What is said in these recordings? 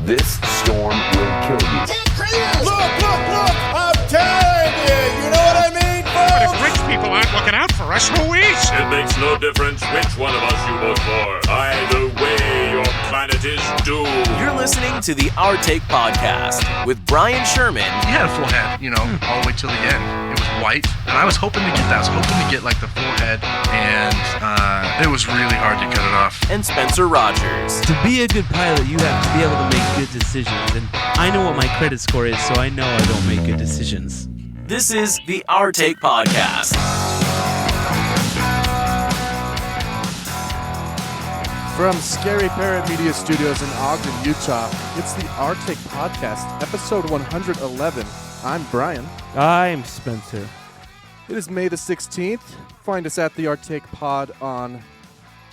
This storm will kill you. Look! I'm telling you! You know what I mean, But if folks? rich people aren't looking out for us, who is? It makes no difference which one of us you vote for. Either way, your planet is doomed. You're listening to the Our Take Podcast with Brian Sherman. He had a full head, all the way till the end. It was white, and I was hoping to get that. I was hoping to get like the full head, and it was really hard to cut it off. And Spencer Rogers. To be a good pilot, you have to be able to make good decisions. And I know what my credit score is, so I know I don't make good decisions. This is the Our Take Podcast. From Scary Parrot Media Studios in Ogden, Utah, it's the Our Take Podcast, episode 111. I'm Brian. I'm Spencer. It is May the 16th. Find us at the Our Take Pod on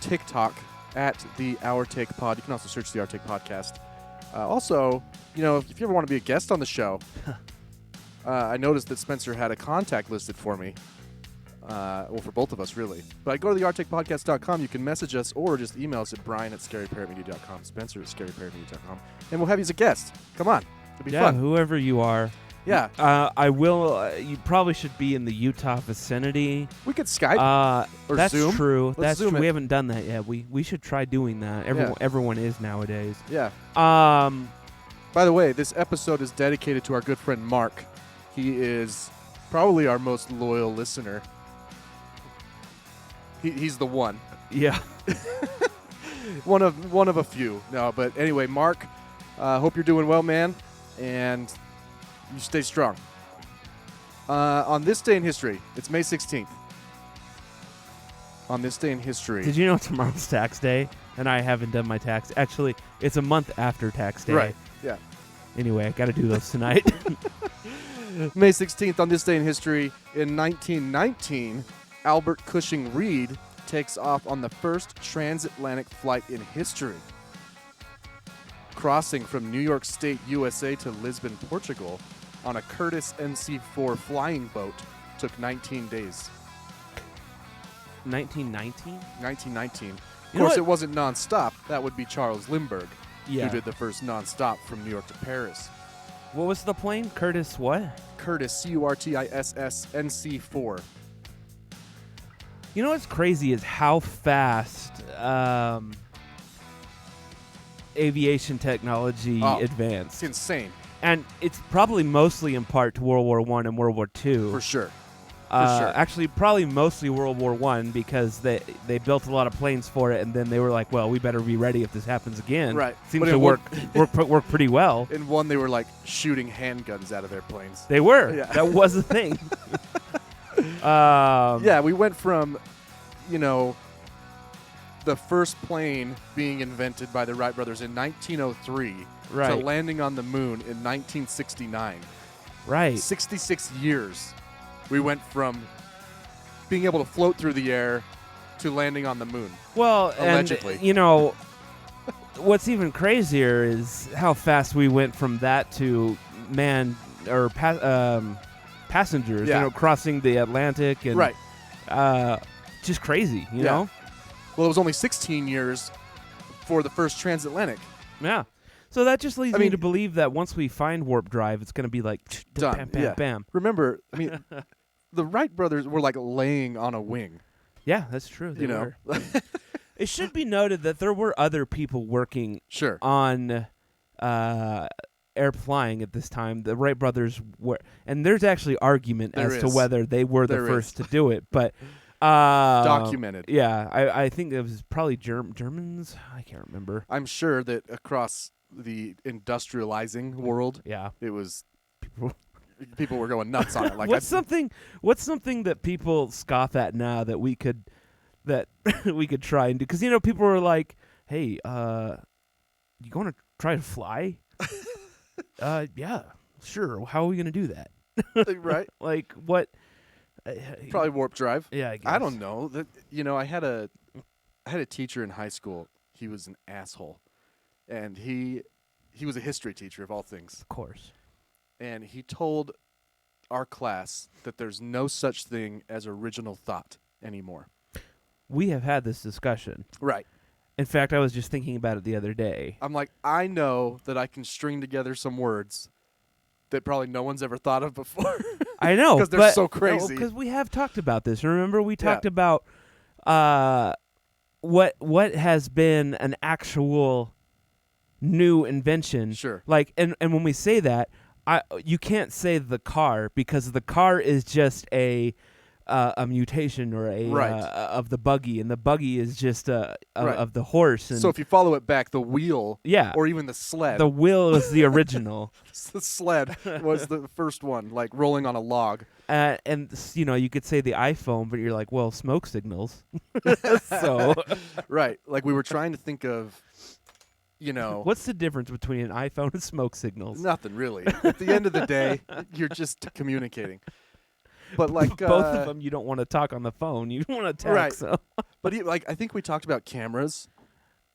TikTok, at the Our Take Pod. You can also search the Our Take Podcast. Also, if you ever want to be a guest on the show, I noticed that Spencer had a contact listed for me. For both of us, really. But go to the ourtakepodcast.com. You can message us or just email us at brian@scaryparrotmedia.com, spencer@scaryparrotmedia.com, and we'll have you as a guest. Come on. It'll be fun. Whoever you are. Yeah. I will. You probably should be in the Utah vicinity. We could Skype or that's Zoom. True. Let's Zoom true. it. We haven't done that yet. We should try doing that. Everyone is nowadays. Yeah. By the way, this episode is dedicated to our good friend Mark. He is probably our most loyal listener. He's the one. Yeah. one of a few. No, but anyway, Mark, hope you're doing well, man, and you stay strong. On this day in history, it's May 16th. On this day in history. Did you know tomorrow's tax day? And I haven't done my tax. Actually, it's a month after tax day. Right, yeah. Anyway, I got to do those tonight. May 16th, on this day in history, in 1919, Albert Cushing Reed takes off on the first transatlantic flight in history. Crossing from New York State, USA to Lisbon, Portugal on a Curtiss NC-4 flying boat took 19 days. 1919? 1919. Of You know course, what? it wasn't nonstop. That would be Charles Lindbergh, Yeah. who did the first nonstop from New York to Paris. What was the plane? Curtiss what? Curtiss, C-U-R-T-I-S-S, NC-4. You know what's crazy is how fast aviation technology advanced. It's insane. And it's probably mostly in part to World War I and World War II. For sure. Actually, probably mostly World War I because they built a lot of planes for it, and then they were like, well, we better be ready if this happens again. Right. Seems But to in work pretty well. In one, they were like shooting handguns out of their planes. They were. Yeah. That was a thing. Yeah, we went from, the first plane being invented by the Wright brothers in 1903 to Right. landing on the moon in 1969. Right. 66 years. We went from being able to float through the air to landing on the moon. Well, Allegedly. and, what's even crazier is how fast we went from that to passengers, Yeah. crossing the Atlantic. And, Right. Just crazy, you Yeah. know? Well, it was only 16 years for the first transatlantic. Yeah. So that just leads I me mean- to believe that once we find warp drive, it's going to be like Done. bam, bam, Yeah. bam. Remember, the Wright brothers were like laying on a wing. Yeah, that's true. They were. It should be noted that there were other people working Sure. on air flying at this time. The Wright brothers were, and there's actually argument There as to is. whether they were the There first is. to do it, but Documented. Yeah, I think it was probably Germans. I can't remember. I'm sure that across the industrializing world, Yeah. it was people were going nuts on it. Like what's something that people scoff at now that we could try and do? Because people were like, "Hey, you going to try to fly?" Yeah, sure. How are we going to do that? right? Like what? Probably warp drive. Yeah, I guess. I don't know. That I had a teacher in high school. He was an asshole, and he was a history teacher of all things. Of course. And he told our class that there's no such thing as original thought anymore. We have had this discussion. Right. In fact, I was just thinking about it the other day. I'm like, I know that I can string together some words that probably no one's ever thought of before. I know, 'Cause they're but- so crazy. Because we have talked about this. Remember, we talked Yeah. about what has been an actual new invention. Sure. Like, and when we say that, you can't say the car because the car is just a mutation or a Right. of the buggy, and the buggy is just Right. of the horse. And So if you follow it back, the wheel, yeah, or even the sled, the wheel is the original. the sled was the first one, like rolling on a log. And you could say the iPhone, but you're like, well, smoke signals. So Right. Like we were trying to think of, what's the difference between an iPhone and smoke signals? nothing really. At the end of the day, you're just communicating. But like Both of them, you don't want to talk on the phone. You want to text. Right. So. But I think we talked about cameras,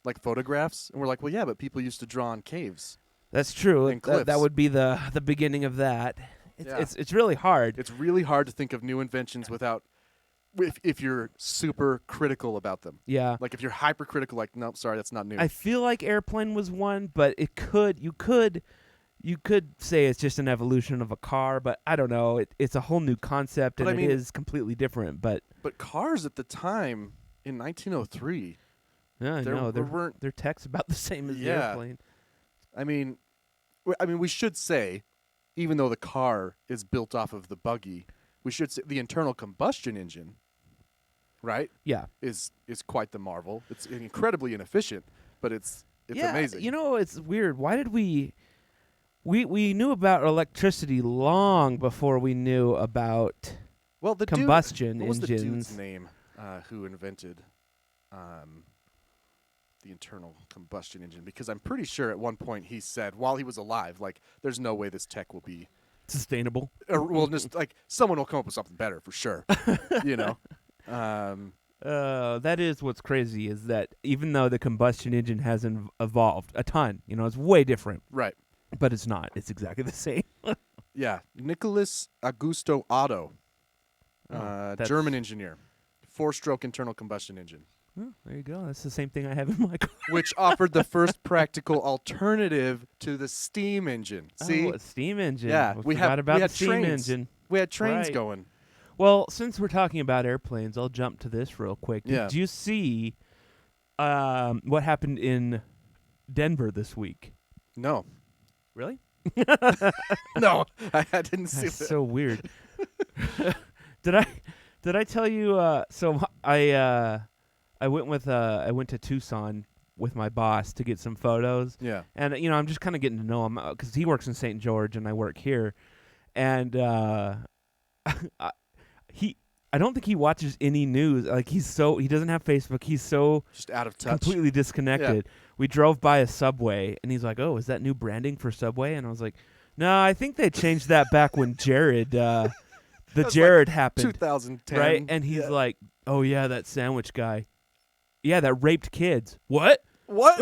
like photographs, and we're like, well, yeah, but people used to draw on caves. That's true. And That cliffs. would be the beginning of that. Yeah. It's really hard. It's really hard to think of new inventions without, if you're super critical about them. Yeah. Like if you're hypercritical, like, nope, sorry, that's not new. I feel like airplane was one, but you could say it's just an evolution of a car, but I don't know. It's a whole new concept, But and I it mean- is completely different. But But cars at the time in 1903, yeah, I There know weren't- their tech's about the same as the Yeah. airplane. I mean, we should say, even though the car is built off of the buggy, we should say the internal combustion engine, right, Yeah. is quite the marvel. It's incredibly inefficient, but it's yeah, amazing. It's weird. Why did we knew about electricity long before we knew about well, the combustion dude, what was the engines. dude's name who invented the internal combustion engine? Because I'm pretty sure at one point he said, while he was alive, like, there's no way this tech will be Sustainable. well, just like someone will come up with something better for sure. That is what's crazy is that even though the combustion engine has evolved a ton, it's way different, Right. but it's not. It's exactly the same. Yeah. Nicholas Augusto Otto, that's- German engineer, 4-stroke internal combustion engine, Oh, there you go. That's the same thing I have in my car. which offered the first practical alternative to the steam engine. See, Oh, a steam engine. Yeah, we we forgot had- about we the had steam trains. engine. we had trains Right. going. Well, since we're talking about airplanes, I'll jump to this real quick. Yeah. Did you see what happened in Denver this week? No. Really? No, I didn't see That's that. so weird. Did I tell you? So I went to Tucson with my boss to get some photos, Yeah. and I'm just kind of getting to know him because he works in St. George and I work here, and I don't think he watches any news. Like he doesn't have Facebook. He's so Just out of touch. completely disconnected. We drove by a Subway, and he's like, "Oh, is that new branding for Subway?" And I was like, "No, I think they changed that back when Jared, the was Jared happened, 2010. right?" And he's Yeah. like, "Oh yeah, that sandwich guy, yeah, that raped kids. What? What?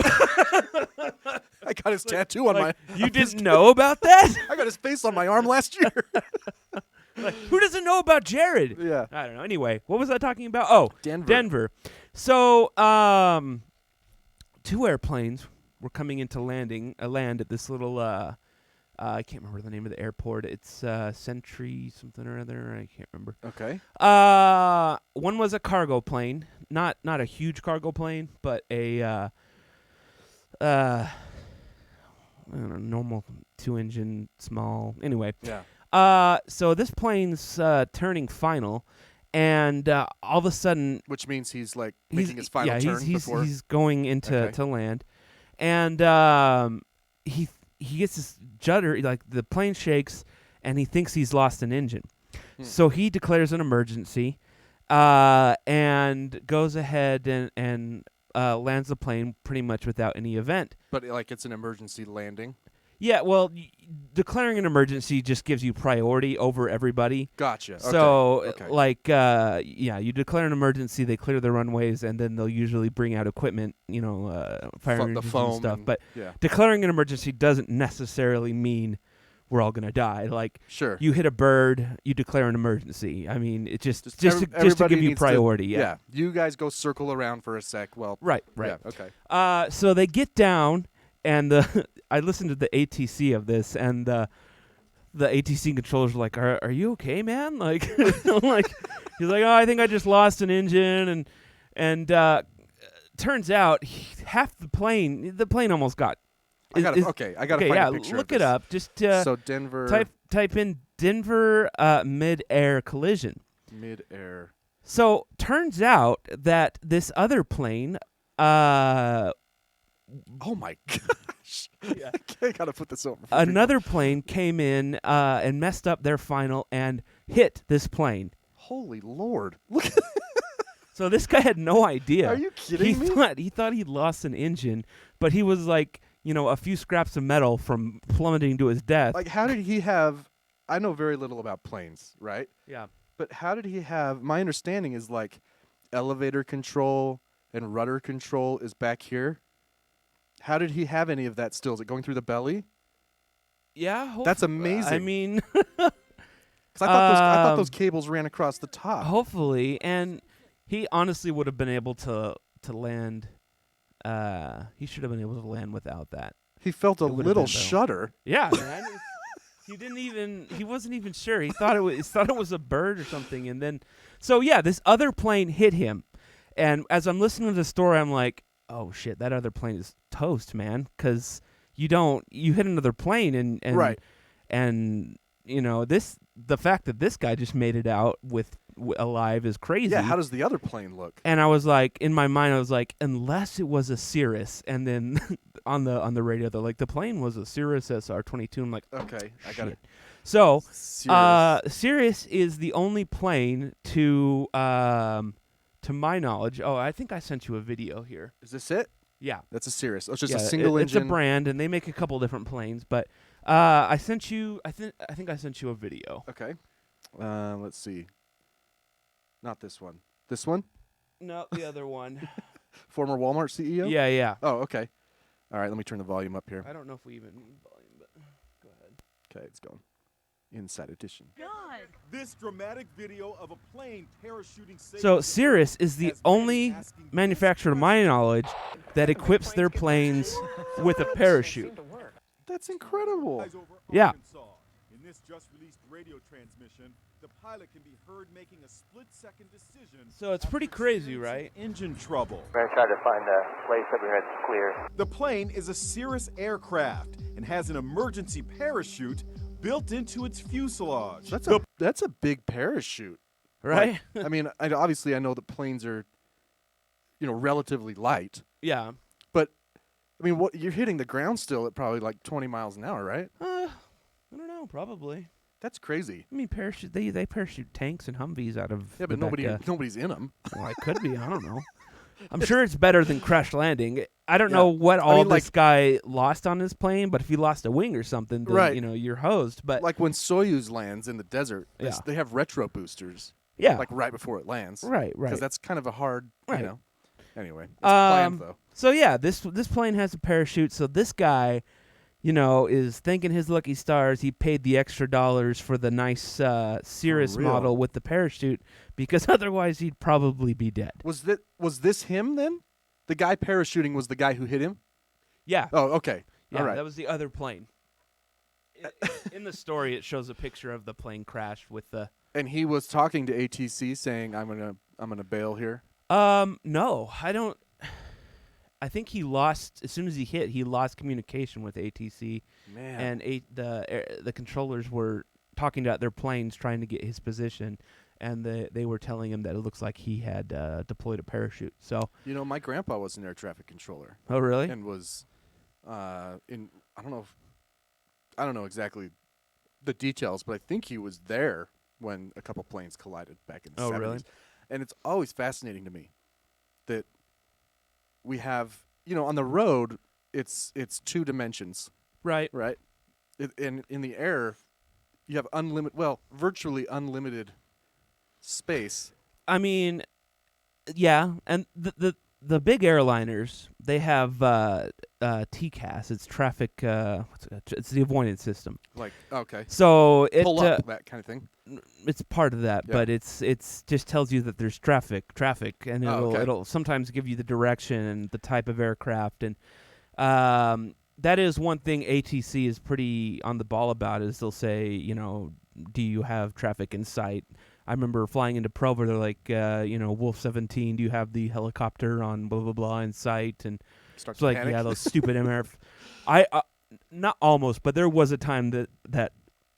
I got his tattoo on Like, my. you didn't know about that? I got his face on my arm last year. Like, who doesn't know about Jared?" Yeah. I don't know. Anyway, what was I talking about? Oh, Denver. Denver. So, 2 airplanes were coming into land at this little, I can't remember the name of the airport. It's Sentry something or other. I can't remember. Okay. One was a cargo plane, not a huge cargo plane, but a I don't know, normal 2-engine, small. Anyway, Yeah. so this plane's turning final, and all of a sudden Which means he's like making his final turn he's before. he's going into Okay. to land, and he gets this judder, like the plane shakes, and he thinks he's lost an engine, so he declares an emergency, and goes ahead and lands the plane pretty much without any event. But like it's an emergency landing. Yeah, well, declaring an emergency just gives you priority over everybody. Gotcha. Okay. So, okay. like, you declare an emergency, they clear the runways, and then they'll usually bring out equipment, fire the engines foam and stuff. and- But yeah. declaring an emergency doesn't necessarily mean we're all gonna die. Like Sure. you hit a bird, you declare an emergency. I mean, it just to everybody give you needs priority. Yeah. You guys go circle around for a sec. Well. Right. Yeah. Okay. So they get down, and I listened to the ATC of this, and the ATC controllers were like, "Are you okay, man?" Like, like he's like, "Oh, I think I just lost an engine," and turns out half the plane almost got. I gotta find a picture. Look of it this. up. Just So Denver type in Denver mid-air collision. mid-air. So turns out that this other plane, Oh my gosh! I gotta put this over. another plane came in and messed up their final and hit this plane. Holy Lord! Look. So this guy had no idea. Are you kidding me? He thought he'd lost an engine, but he was like, a few scraps of metal from plummeting to his death. Like, how did he have? I know very little about planes, right? Yeah. But how did he have? My understanding is like elevator control and rudder control is back here. How did he have any of that still? Is it going through the belly? Yeah. That's amazing. I mean, 'Cause I thought those cables ran across the top. hopefully, and he honestly would have been able to land. He should have been able to land without that. He felt a It would've little been better. shudder. Yeah, man. He wasn't even sure. He thought it was a bird or something, and then, so yeah, this other plane hit him, and as I'm listening to the story, I'm like, oh shit, that other plane is toast, man, because you hit another plane, and Right. and the fact that this guy just made it out alive is crazy. Yeah. How does the other plane look? And I was like, in my mind, I was like, unless it was a Cirrus, and then on the radio, they're like, the plane was a Cirrus SR-22. I'm like, Okay, I got it. so, Cirrus. Cirrus is the only plane to my knowledge. Oh, I think I sent you a video here. Is this it? Yeah, That's a Cirrus. Oh, it's just yeah, a single it's engine. a brand, and they make a couple different planes. But I sent you. I think I sent you a video. Okay. Let's see. Not this one. This one? No, the other one. Former Walmart CEO? Yeah, yeah. Oh, okay. All right, let me turn the volume up here. I don't know if we even need volume, but go ahead. Okay, it's going. Inside Edition. This dramatic video of a plane parachuting safely So Cirrus is the has been only asking manufacturer, to my knowledge, that equips their planes with a parachute. That's incredible. Guys over Yeah. Arkansas. In this just released radio transmission, the pilot can be heard making a split-second decision. So it's pretty after crazy, experiencing right? Engine trouble. We're gonna try to find a place that we had clear. The plane is a Cirrus aircraft and has an emergency parachute built into its fuselage. That's a big parachute. Right? I mean, obviously I know that planes are, relatively light, Yeah. but I mean, what you're hitting the ground still at probably like 20 miles an hour, right? I don't know. Probably. That's crazy. I mean, parachute. They parachute tanks and Humvees out of. Yeah, but Rebecca. nobody's in them. Well, it could be. I don't know. I'm sure it's better than crash landing. I don't know what all mean, this guy lost on his plane, but if he lost a wing or something, then Right. You're hosed. But Like when Soyuz lands in the desert, Yeah. they have retro boosters. yeah, Like right before it lands. right. Because that's kind of a hard, Right. Anyway, it's planned though. So yeah, this plane has a parachute. So this guy, is thanking his lucky stars. He paid the extra dollars for the nice Cirrus real? model with the parachute, because otherwise he'd probably be dead. Was this him then? The guy parachuting was the guy who hit him? Yeah, Oh, okay. yeah, All right. that was the other plane. In the story, it shows a picture of the plane crash with the. And he was talking to ATC saying, "I'm gonna bail here." No, I don't. I think he lost as soon as he hit. He lost communication with ATC, Man. and the controllers were talking about their planes, trying to get his position, and they were telling him that it looks like he had deployed a parachute. So, My grandpa was an air traffic controller oh really? and was in. I don't know exactly the details, but I think he was there when a couple planes collided back in the 70s. Really? And it's always fascinating to me that we have, on the road, it's two dimensions, Right. right? In the air, you have virtually unlimited space. I mean, yeah, and the the big airliners, they have TCAS. It's traffic. It's the avoidance system. Like, okay. So it Pull up, that kind of thing. it's part of that, Yeah. but it's just tells you that there's traffic, and Oh, okay. it'll sometimes give you the direction and the type of aircraft, and that is one thing ATC is pretty on the ball about. Is they'll say, do you have traffic in sight? I remember flying into Provo. They're like, Wolf 17, do you have the helicopter on blah blah blah in sight? And Start it's to like, panic. yeah, those stupid MRF. I not almost, but there was a time that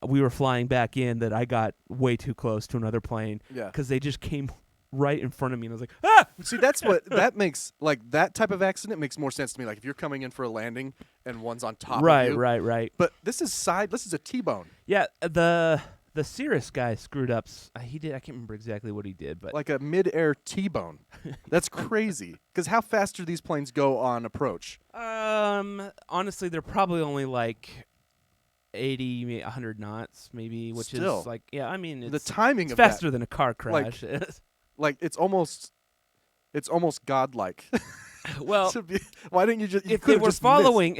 we were flying back in that I got way too close to another plane Yeah. because they just came right in front of me, and I was like, ah! See, that's what that makes, like, that type of accident makes more sense to me. Like, if you're coming in for a landing and one's on top of you. Right. But this is a T-bone. Yeah, the Cirrus guy screwed up. He did. I can't remember exactly what he did, but Like a mid-air T-bone. That's crazy. Because how fast do these planes go on approach? honestly, they're probably only like 80, maybe 100 knots, maybe, which Still. is like, yeah, I mean, The it's timing it's of faster that. than a car crash. Like, it's almost godlike. Well, Why didn't you just? You if they could've were just following,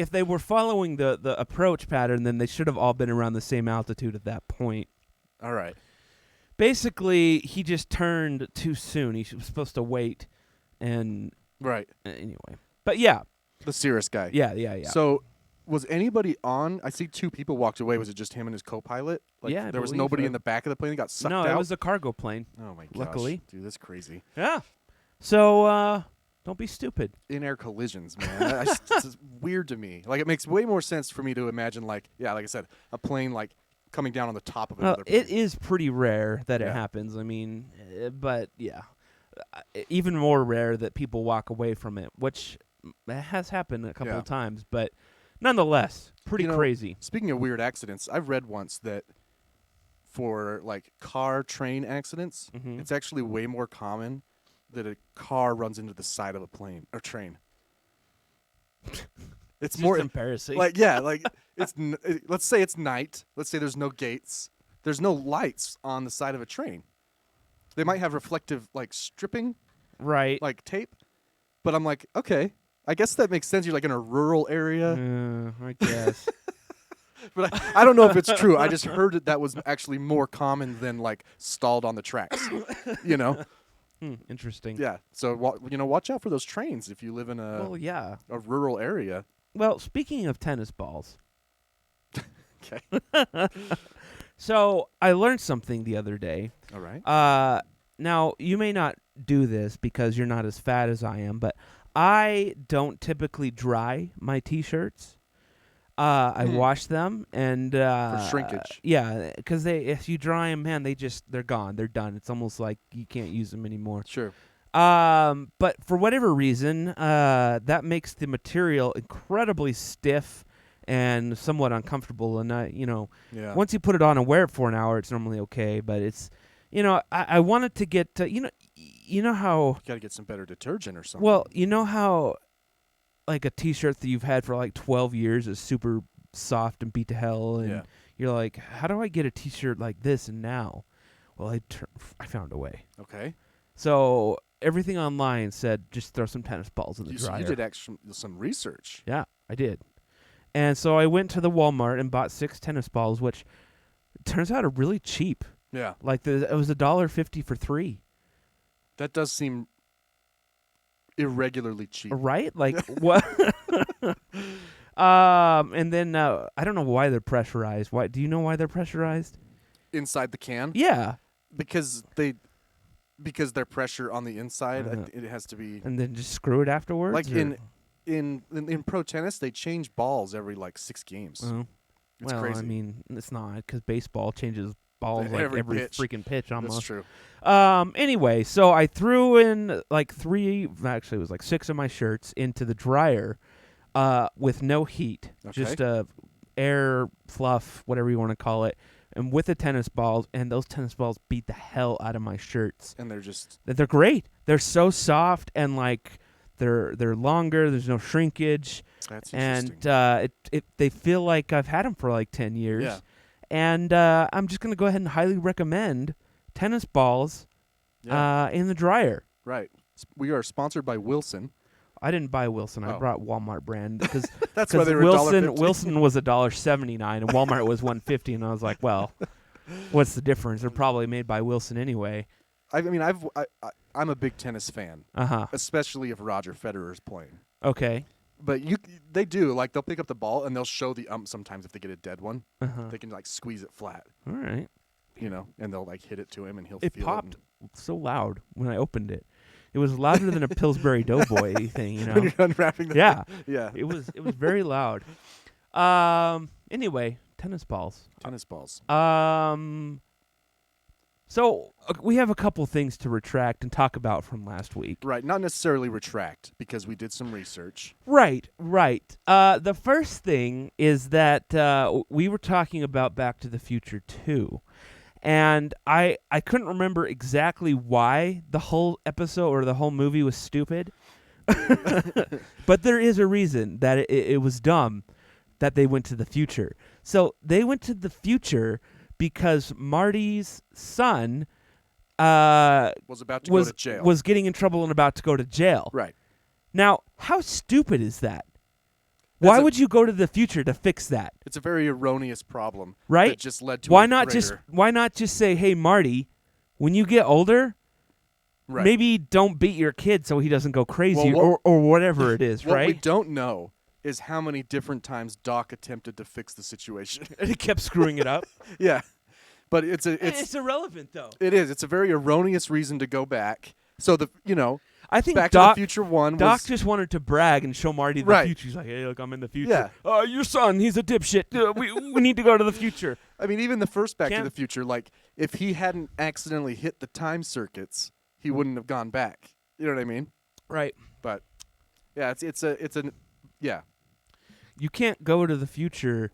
the approach pattern, then they should have all been around the same altitude at that point. missed. All right. Basically, he just turned too soon. He was supposed to wait, and Right. anyway. But yeah, The Cirrus guy. yeah. So, was anybody on? I see two people walked away. Was it just him and his co-pilot? Like, Yeah, I there was believe nobody so. in the back of the plane that got sucked no, out? it was a cargo plane. Oh, my gosh. luckily. Dude, that's crazy. Yeah. So don't be stupid. In-air collisions, man. It's weird to me. Like, it makes way more sense for me to imagine, like I said, a plane, like, coming down on the top of another plane. It is pretty rare that it Yeah. happens. I mean, but yeah, even more rare that people walk away from it, which has happened a couple Yeah. of times. But nonetheless, pretty You know, crazy. Speaking of weird accidents, I've read once that for, like, car-train accidents, Mhm. it's actually way more common that a car runs into the side of a plane or train. It's It's more just embarrassing. like, yeah, like let's say it's night. Let's say there's no gates. There's no lights on the side of a train. They might have reflective, like, stripping, right. like tape. But I'm like, okay, I guess that makes sense. You're like in a rural area. I guess. But I don't know if it's true. I just heard that was actually more common than, like, stalled on the tracks. You know? Interesting. Yeah. So watch out for those trains if you live in Well, yeah. a rural area. Well, speaking of tennis balls, Okay. so I learned something the other day. All right. Now, you may not do this because you're not as fat as I am, but I don't typically dry my T-shirts. I wash them and For shrinkage. Yeah, because if you dry them, man, they're gone. They're done. It's almost like you can't use them anymore. Sure. But for whatever reason, that makes the material incredibly stiff and somewhat uncomfortable. And Yeah. once you put it on and wear it for an hour, it's normally okay. But it's, I wanted to get, you know how, You got to get some better detergent or something. well, you know how, like a T-shirt that you've had for like 12 years is super soft and beat to hell, and Yeah. you're like, how do I get a T-shirt like this? And now, well, I found a way. Okay. So everything online said just throw some tennis balls in the dryer. You did actually some research. Yeah, I did. And so I went to the Walmart and bought 6 tennis balls, which turns out are really cheap. Yeah. Like it was $1.50 for 3. That does seem irregularly cheap. Right? Like what? And then I don't know why they're pressurized. Why? Do you know why they're pressurized? Inside the can? Yeah. Because their pressure on the inside, it has to be And then just screw it afterwards. like or- in pro tennis, they change balls every like 6 games. Oh. It's well, crazy. I mean, it's not because baseball changes balls like Every every pitch. freaking pitch almost. That's true. Anyway, so I threw in like 3, actually it was like 6 of my shirts into the dryer, with no heat, Okay. just air fluff, whatever you want to call it, and with the tennis balls, and those tennis balls beat the hell out of my shirts. And they're just They're great. They're so soft and like they're longer. There's no shrinkage, that's and interesting. they feel like I've had them for like 10 years. Yeah. And I'm just gonna go ahead and highly recommend tennis balls Yeah. in the dryer. Right. We are sponsored by Wilson. I didn't buy Wilson. I Oh. brought Walmart brand because That's why they were $1.50. Wilson was $1.79 and Walmart was $1.50, and I was like, well, what's the difference? They're probably made by Wilson anyway. I mean, I'm a big tennis fan, especially if Roger Federer is playing. Okay. But they do, like, they'll pick up the ball and they'll show the ump sometimes if they get a dead one. They can, like, squeeze it flat, All right. you know, and they'll, like, hit it to him and he'll It feel popped it. so loud when I opened it. It was louder than a Pillsbury Doughboy thing, you When know. you're unwrapping the Yeah. yeah. It was very loud. Anyway, tennis balls. Tennis balls. So we have a couple things to retract and talk about from last week. Right, not necessarily retract because we did some research. Right. The first thing is that we were talking about Back to the Future 2. And I couldn't remember exactly why the whole episode or the whole movie was stupid. But there is a reason that it was dumb that they went to the future. So they went to the future because Marty's son Was about to go to jail. was getting in trouble and about to go to jail. Right. Now, how stupid is that? Why would you go to the future to fix that? It's a very erroneous problem. Right? That just led to Why a not greater- just say, "Hey Marty, when you get older, Right. maybe don't beat your kid so he doesn't go crazy Well, or whatever it is," What we right? don't know is how many different times Doc attempted to fix the situation. And he kept screwing it up. Yeah. But It's irrelevant though. it is. It's a very erroneous reason to go back. So I think Back Doc to the Future 1 Doc was just wanted to brag and show Marty the Right. future. He's like, "Hey, look, I'm in the future. Yeah. Your son, he's a dipshit. We need to go to the future." I mean, even the first Back to Can't- the Future, like, if he hadn't accidentally hit the time circuits, he wouldn't have gone back. You know what I mean? Right. But yeah, yeah. You can't go to the future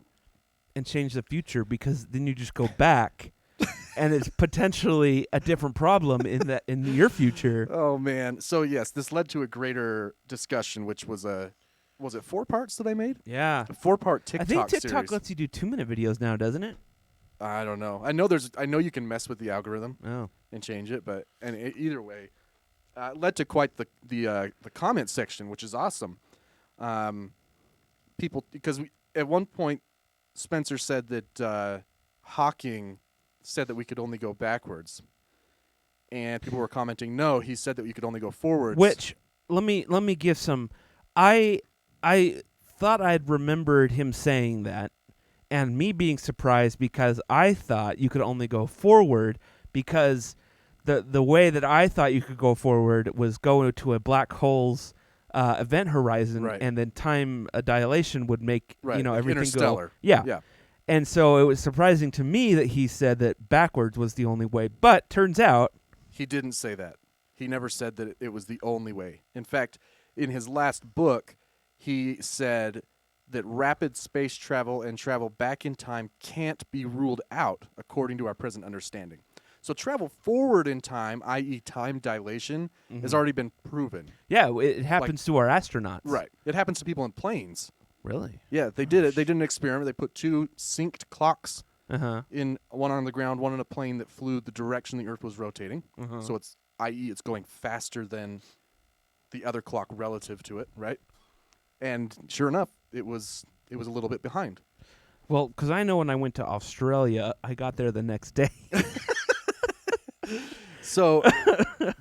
and change the future because then you just go back and it's potentially a different problem in your future. Oh man. So yes, this led to a greater discussion, which was was it 4 parts that I made? Yeah. A 4-part TikTok I think TikTok series. lets you do 2-minute videos now, doesn't it? I don't know. I know you can mess with the algorithm Oh. and change it, but either way, it led to quite the comment section, which is awesome. People, because at one point, Spencer said that Hawking said that we could only go backwards, and people were commenting, no, he said that we could only go forwards. Which let me give some. I thought I'd remembered him saying that, and me being surprised because I thought you could only go forward because the way that I thought you could go forward was go to a black hole's event horizon, Right. and then time dilation would make Right, like everything Interstellar. go. Yeah. Yeah. And so it was surprising to me that he said that backwards was the only way. But turns out, He didn't say that. He never said that it was the only way. In fact, in his last book, he said that rapid space travel and travel back in time can't be ruled out according to our present understanding. So travel forward in time, i.e. time dilation, has already been proven. yeah, it happens to our astronauts. Right. It happens to people in planes. Really? Yeah, they did it. They did an experiment. They put 2 synced clocks Uh-huh. in one on the ground, one in a plane that flew the direction the Earth was rotating. So it's, i.e., it's going faster than the other clock relative to it, right? And sure enough, it was a little bit behind. Well, because I know when I went to Australia, I got there the next day. So,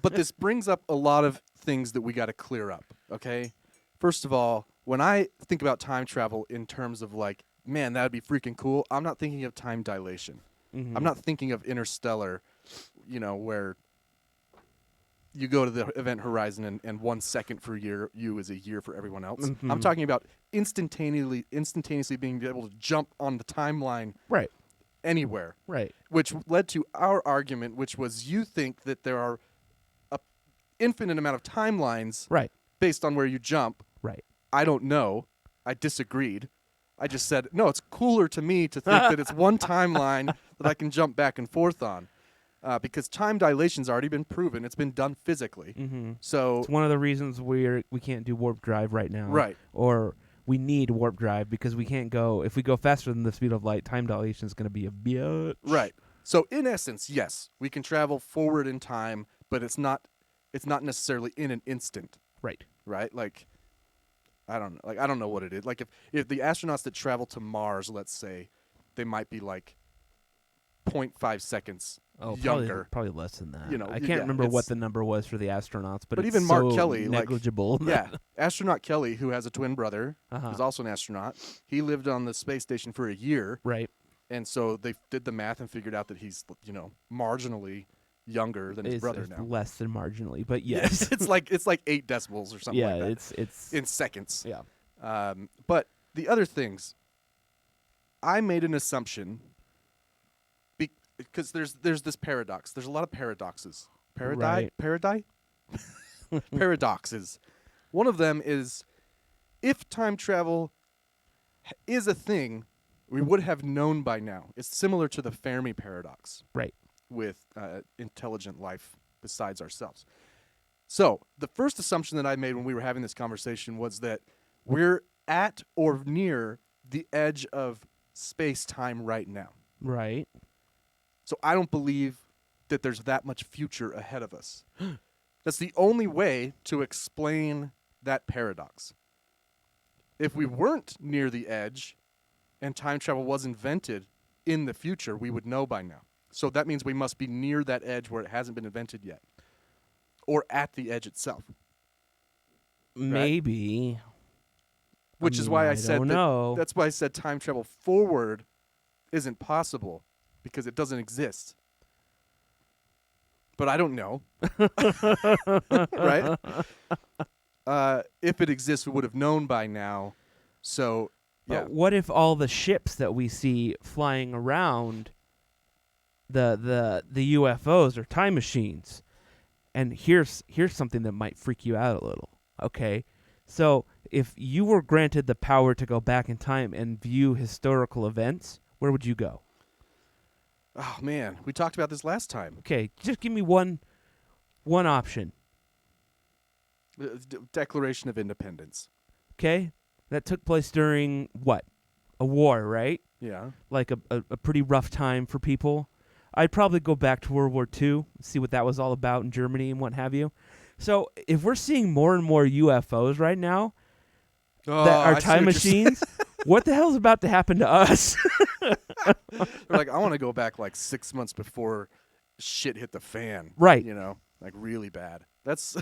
but this brings up a lot of things that we got to clear up, okay? First of all, when I think about time travel in terms of like, man, that would be freaking cool, I'm not thinking of time dilation. I'm not thinking of Interstellar, where you go to the event horizon and 1 second for you is a year for everyone else. I'm talking about instantaneously being able to jump on the timeline Right. anywhere. Right. Which led to our argument, which was you think that there are an infinite amount of timelines Right. based on where you jump. Right. I don't know. I disagreed. I just said, no, it's cooler to me to think that it's one timeline that I can jump back and forth on. Because time dilation's already been proven. It's been done physically. So It's one of the reasons we can't do warp drive right now. Right. Or we need warp drive because we can't go. If we go faster than the speed of light, time dilation is going to be a bitch. Right. So in essence, yes, we can travel forward in time, but it's not necessarily in an instant. Right. Right? Like I don't know what it is. Like if the astronauts that travel to Mars, let's say, they might be like 0.5 seconds younger. Probably less than that. You know, I can't yeah, remember what it's- the number was for the astronauts, but it's even Mark so Kelly, like- negligible. Yeah, astronaut Kelly, who has a twin brother, Uh-huh. who's also an astronaut. He lived on the space station for a year, Right. and so they did the math and figured out that he's, marginally younger than his brother It's now. less than marginally, but yes. it's like 8 decibels or something yeah, like that. it's in seconds. yeah. But the other things, I made an assumption because there's this paradox. There's a lot of paradoxes. Right. Paradoxes. One of them is if time travel is a thing, we would have known by now. It's similar to the Fermi paradox Right. with intelligent life besides ourselves. So the first assumption that I made when we were having this conversation was that we're at or near the edge of space-time right now. Right. So I don't believe that there's that much future ahead of us. That's the only way to explain that paradox. If we weren't near the edge and time travel was invented in the future, we would know by now. So that means we must be near that edge where it hasn't been invented yet, or at the edge itself. Maybe. Which is why I said don't know. that's why I said time travel forward isn't possible because it doesn't exist. But I don't know. Right? If it exists, we would have known by now. So, yeah. But what if all the ships that we see flying around the UFOs are time machines? And here's something that might freak you out a little. Okay? So, if you were granted the power to go back in time and view historical events, where would you go? Oh, man. We talked about this last time. Okay, just give me one option. Declaration of Independence. Okay? That took place during what? A war, right? Yeah. Like a pretty rough time for people. I'd probably go back to World War II, see what that was all about in Germany and what have you. So if we're seeing more and more UFOs right now that are time machines, what the hell's about to happen to us? They're like, I want to go back like 6 months before shit hit the fan. Right. You know, like really bad. That's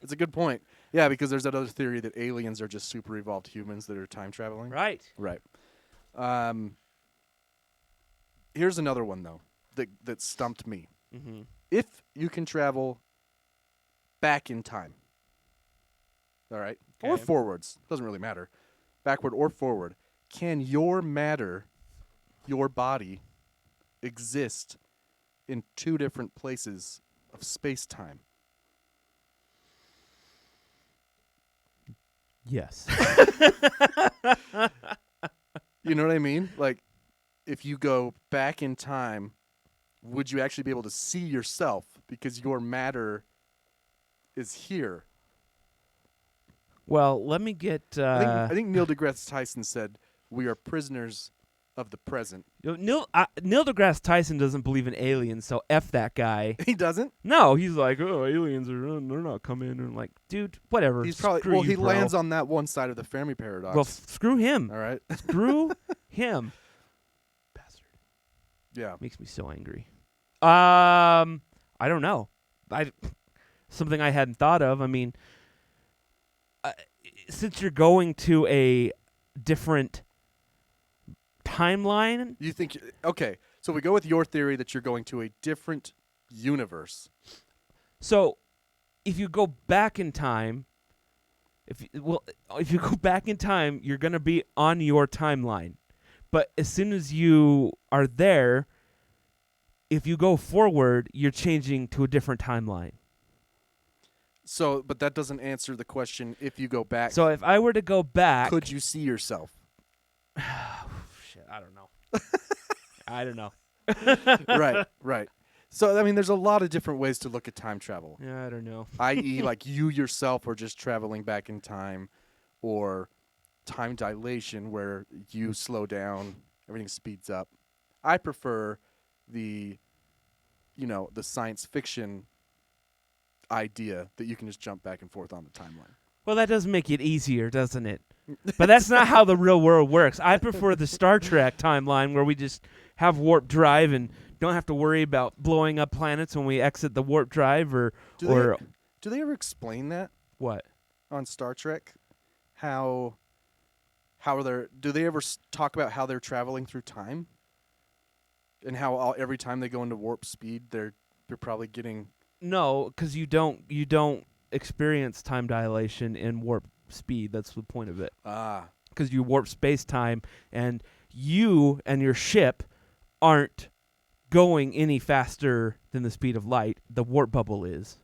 it's a good point. Yeah, because there's that other theory that aliens are just super evolved humans that are time traveling. Right. Right. Here's another one though that stumped me. Mm-hmm. If you can travel back in time, all right, or Okay. forwards, doesn't really matter, backward or forward, can your matter, your body, exist in two different places of space-time? Yes. You know what I mean? Like, if you go back in time, would you actually be able to see yourself because your matter is here? Well, let me get. I think Neil deGrasse Tyson said, "We are prisoners of the present." Neil deGrasse Tyson doesn't believe in aliens, so F that guy. He doesn't. No, he's like, oh, aliens they're not coming. And like, dude, whatever. He's probably Screw you, he bro. lands on that one side of the Fermi paradox. Well, screw him. all right. Screw him. Bastard. Yeah. Makes me so angry. I don't know. Something I hadn't thought of. I mean, since you're going to a different timeline, You think okay? So we go with your theory that you're going to a different universe. so if you go back in time, if you go back in time, you're gonna be on your timeline. But as soon as you are there, if you go forward, you're changing to a different timeline. So, but that doesn't answer the question. If you go back, So if I were to go back, could you see yourself? shit, I don't know. I don't know. Right. Right. So I mean, there's a lot of different ways to look at time travel. Yeah, I don't know. I.e., like you yourself are just traveling back in time, or time dilation where you slow down, everything speeds up. I prefer the science fiction idea that you can just jump back and forth on the timeline. Well, that does make it easier, doesn't it? But that's not how the real world works. I prefer the Star Trek timeline where we just have warp drive and don't have to worry about blowing up planets when we exit the warp drive or Do they ever explain that what? on Star Trek? How do they ever talk about how they're traveling through time? And how every time they go into warp speed, they're probably getting No, because you don't experience time dilation in warp speed. That's the point of it. Because you warp space-time, and you and your ship aren't going any faster than the speed of light. The warp bubble is.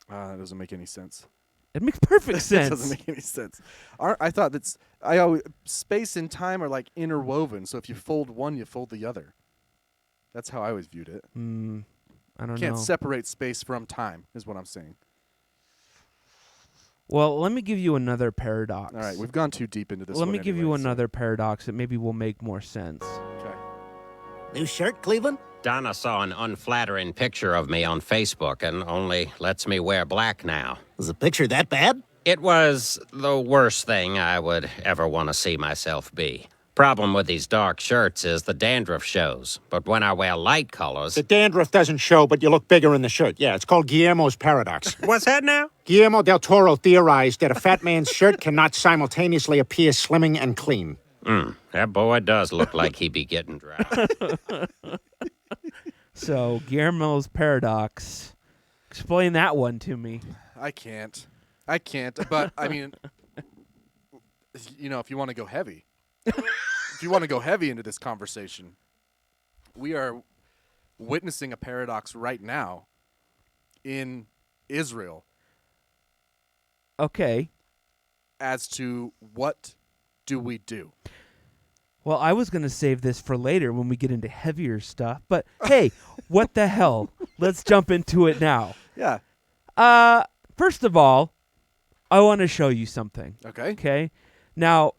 That doesn't make any sense. It makes perfect sense. That doesn't make any sense. I thought space and time are like interwoven. So if you fold one, you fold the other. That's how I always viewed it. I don't know. Can't separate space from time, is what I'm saying. Well, let me give you another paradox. All right, we've gone too deep into this. Let me give you anyway, so- another paradox that maybe will make more sense. Okay. New shirt, Cleveland? Donna saw an unflattering picture of me on Facebook and only lets me wear black now. Was the picture that bad? It was the worst thing I would ever want to see myself be. Problem with these dark shirts is the dandruff shows, but when I wear light colors... The dandruff doesn't show, but you look bigger in the shirt. Yeah, it's called Guillermo's paradox. What's that now? Guillermo del Toro theorized that a fat man's shirt cannot simultaneously appear slimming and clean. That boy does look like he be getting dry. So, Guillermo's paradox. Explain that one to me. I can't. But I mean, if you want to go heavy, into this conversation, we are witnessing a paradox right now in Israel. Okay. As to what do we do? Well, I was going to save this for later when we get into heavier stuff, but hey, what the hell? Let's jump into it now. Yeah. First of all, I want to show you something. Okay. Okay. Now,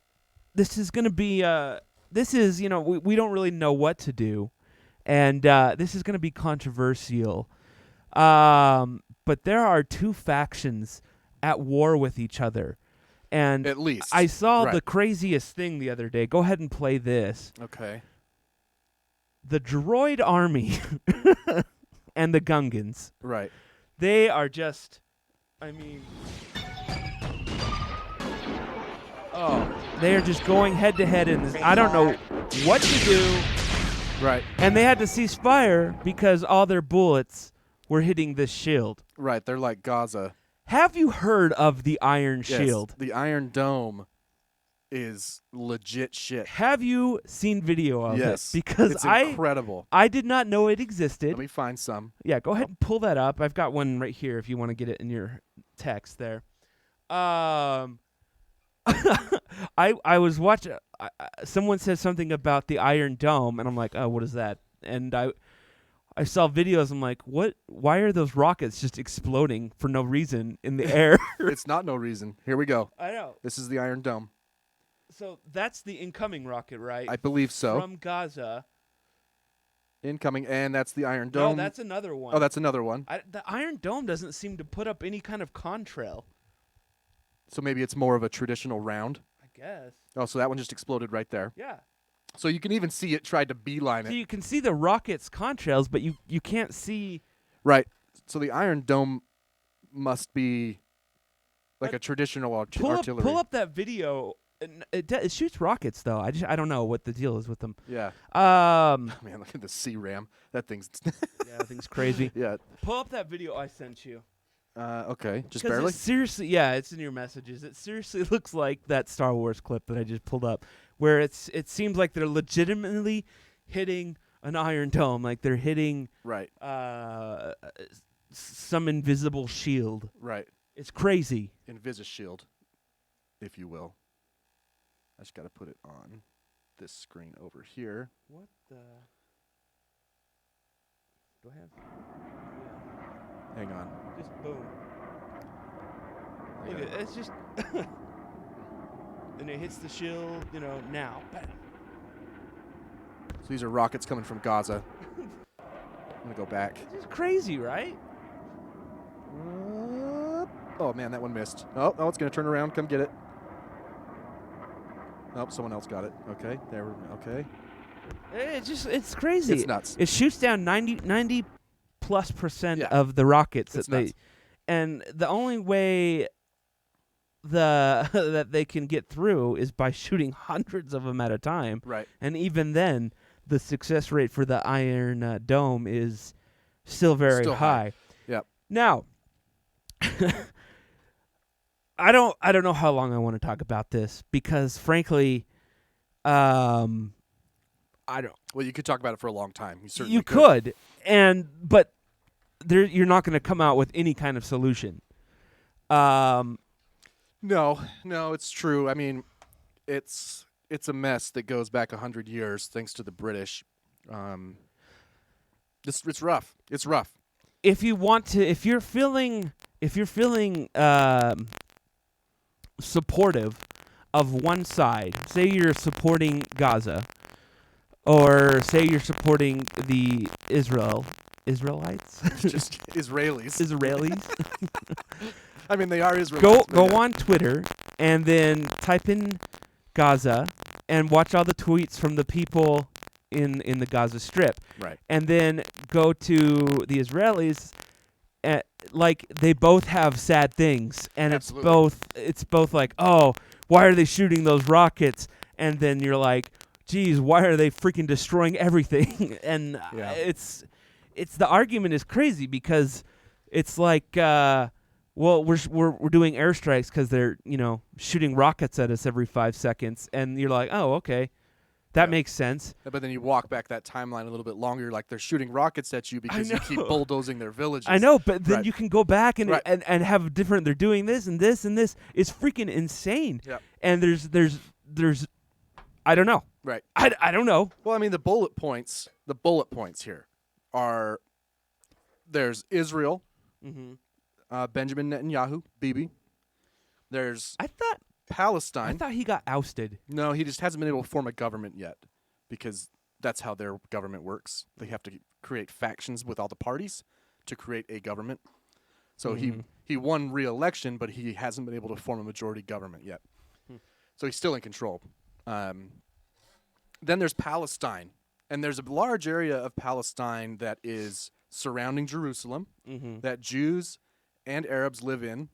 this is going to be, we don't really know what to do, and this is going to be controversial. But there are two factions at war with each other. And at least I saw right. the craziest thing the other day. Go ahead and play this. Okay. The droid army and the Gungans. Right. They are just, they are just going head to head in this. I don't know what to do. Right. And they had to cease fire because all their bullets were hitting this shield. Right. They're like Gaza. Have you heard of the Iron Yes, Shield? The Iron Dome is legit shit. Have you seen video of yes, it? Because it's incredible. I did not know it existed. Let me find some. Yeah, go ahead and pull that up. I've got one right here if you want to get it in your text there. I was watching. Someone said something about the Iron Dome, and I'm like, oh, what is that? And I saw videos. I'm like, what? Why are those rockets just exploding for no reason in the air? It's not no reason. Here we go. I know. This is the Iron Dome. So that's the incoming rocket, right? I believe so. From Gaza. Incoming, and that's the Iron Dome. No, that's another one. Oh, that's another one. The Iron Dome doesn't seem to put up any kind of contrail. So maybe it's more of a traditional round. I guess. Oh, so that one just exploded right there. Yeah. So you can even see it tried to beeline So it. you can see the rocket's contrails, but you can't see. Right. So the Iron Dome must be like a traditional artillery. Pull up that video. It shoots rockets though. I don't know what the deal is with them. Yeah. Man, look at the C-RAM. That thing's. Yeah, that thing's crazy. Yeah. Pull up that video I sent you. Okay. Just 'Cause barely. Seriously, yeah, it's in your messages. It seriously looks like that Star Wars clip that I just pulled up, where it seems like they're legitimately hitting an Iron Dome, like they're hitting right. Some invisible shield. Right. It's crazy. Invisishield, if you will. I just got to put it on this screen over here. What the? Do I have? Hang on. Just boom. Look at it. It's just. And it hits the shield, now. Bam. So these are rockets coming from Gaza. I'm going to go back. It's just crazy, right? Oh, man, that one missed. Oh, it's going to turn around. Come get it. Oh, someone else got it. Okay, okay. It's crazy. It's nuts. It shoots down 90+% Yeah. of the rockets It's that nuts. and the only way that they can get through is by shooting hundreds of them at a time. Right. And even then, the success rate for the Iron Dome is still very Still high. Yep. Now, I don't know how long I want to talk about this because, frankly, I don't. Well, you could talk about it for a long time. You certainly You could, but you're not going to come out with any kind of solution. No, it's true. I mean, it's a mess that goes back 100 years thanks to the British. It's rough. It's rough. If you're feeling supportive of one side, say you're supporting Gaza, or say you're supporting the Israelites, Just Israelis. I mean, they are Israelites. Go on Twitter and then type in Gaza and watch all the tweets from the people in the Gaza Strip. Right. And then go to the Israelis. Like they both have sad things, and Absolutely. it's both like, oh, why are they shooting those rockets? And then you're like, geez, why are they freaking destroying everything? And Yeah. it's the argument is crazy because it's like, well, we're doing airstrikes because they're shooting rockets at us every 5 seconds, and you're like, oh, okay, that makes sense. But then you walk back that timeline a little bit longer, like they're shooting rockets at you because you keep bulldozing their villages. I know, but then Right. you can go back and Right. and have different. They're doing this and this and this. It's freaking insane. Yep. And there's I don't know. Right. I don't know. Well, I mean, the bullet points here are there's Israel, Benjamin Netanyahu, Bibi. There's I thought Palestine. he got ousted. No, he just hasn't been able to form a government yet because that's how their government works. They have to create factions with all the parties to create a government. So he won re-election, but he hasn't been able to form a majority government yet. So he's still in control. Then there's Palestine, and there's a large area of Palestine that is surrounding Jerusalem that Jews and Arabs live in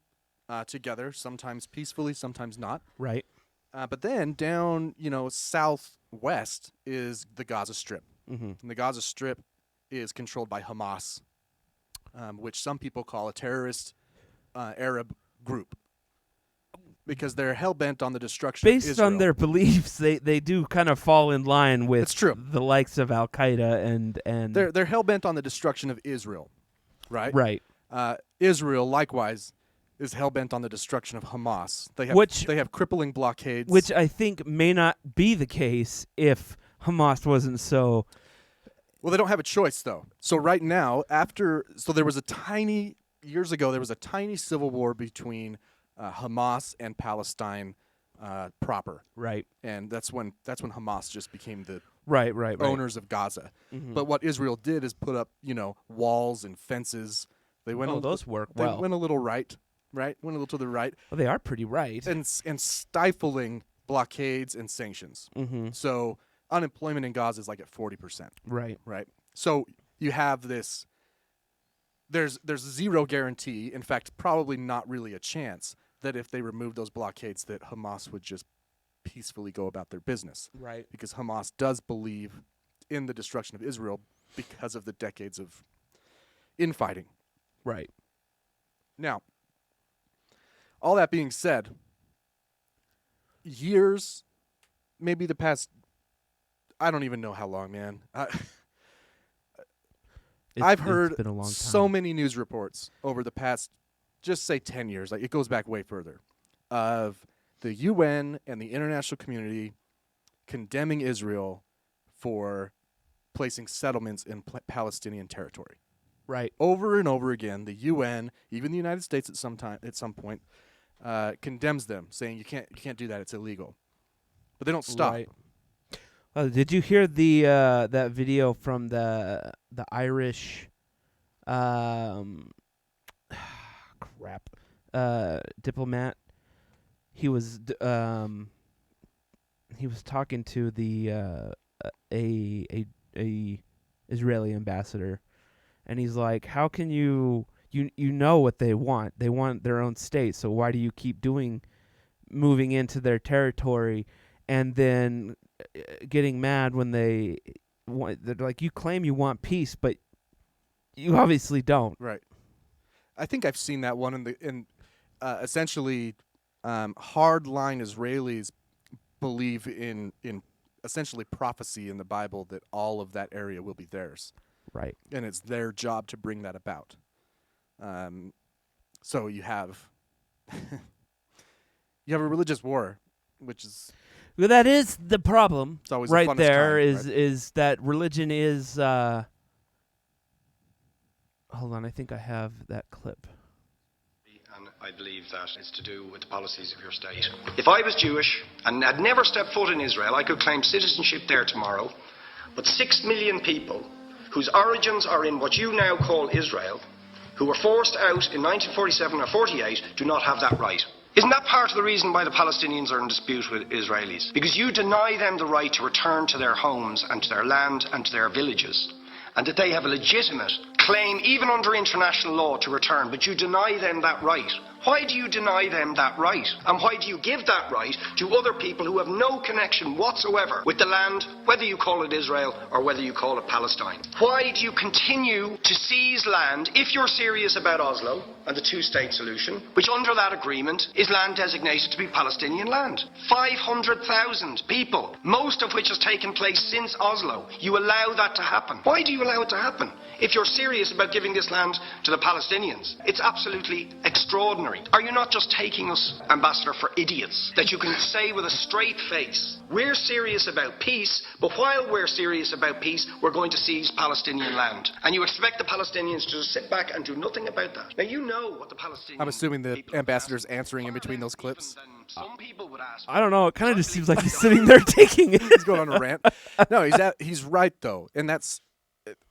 together, sometimes peacefully, sometimes not. Right. But then down, southwest is the Gaza Strip. And the Gaza Strip is controlled by Hamas, which some people call a terrorist Arab group because they're hell-bent on the destruction of Based Israel. on their beliefs, they do kind of fall in line with It's true. the likes of Al Qaeda and They're hell-bent on the destruction of Israel, right? right. Israel, likewise, is hell-bent on the destruction of Hamas. They have crippling blockades. Which I think may not be the case if Hamas wasn't so. Well, they don't have a choice, though. So right now, there was years ago, there was a tiny civil war between Hamas and Palestine proper. Right. And that's when Hamas just became the Right. owners of Gaza. But what Israel did is put up, walls and fences. They went those work They well. went a little right? Went a little to the right. Well, they are pretty right. And stifling blockades and sanctions. So unemployment in Gaza is like at 40%. Right. Right. So you have this. There's zero guarantee. In fact, probably not really a chance that if they remove those blockades, that Hamas would just peacefully go about their business. Right. Because Hamas does believe in the destruction of Israel because of the decades of infighting. Right. Now, all that being said, years, maybe the past, I don't even know how long, man. I've heard it's been a long time. so many news reports over the past, just say 10 years, like it goes back way further, of the UN and the international community condemning Israel for placing settlements in Palestinian territory. Right. Over and over again, the UN, even the United States at some point, condemns them, saying you can't do that; it's illegal. But they don't stop. Right. Did you hear the that video from the Irish? Crap. diplomat. He was talking to the a Israeli ambassador, and he's like, "How can you know what they want? They want their own state. So why do you keep moving into their territory, and then getting mad when they're like, you claim you want peace, but you obviously don't." Right. I think I've seen that one in essentially hardline Israelis believe in essentially prophecy in the Bible that all of that area will be theirs. Right. And it's their job to bring that about. So you have a religious war, which is well, that is the problem. It's always the right funnest there kind, is right? is that religion is. Hold on, I think I have that clip. And I believe that it's to do with the policies of your state. If I was Jewish and had never stepped foot in Israel, I could claim citizenship there tomorrow. But 6 million people whose origins are in what you now call Israel, who were forced out in 1947 or 48, do not have that right. Isn't that part of the reason why the Palestinians are in dispute with Israelis? Because you deny them the right to return to their homes and to their land and to their villages, and that they have a legitimate claim, even under international law, to return, but you deny them that right. Why do you deny them that right? And why do you give that right to other people who have no connection whatsoever with the land, whether you call it Israel or whether you call it Palestine? Why do you continue to seize land, if you're serious about Oslo and the two-state solution, which under that agreement is land designated to be Palestinian land? 500,000 people, most of which has taken place since Oslo. You allow that to happen. Why do you allow it to happen? If you're serious about giving this land to the Palestinians, it's absolutely extraordinary. Are you not just taking us, Ambassador, for idiots? That you can say with a straight face, we're serious about peace, but while we're serious about peace, we're going to seize Palestinian land. And you expect the Palestinians to just sit back and do nothing about that. Now, you know what the Palestinians... I'm assuming the ambassador's answering in between those clips. Some people would ask... I don't know. It kind of just seems like he's sitting there taking it. He's going on a rant. No, he's right, though. And that's...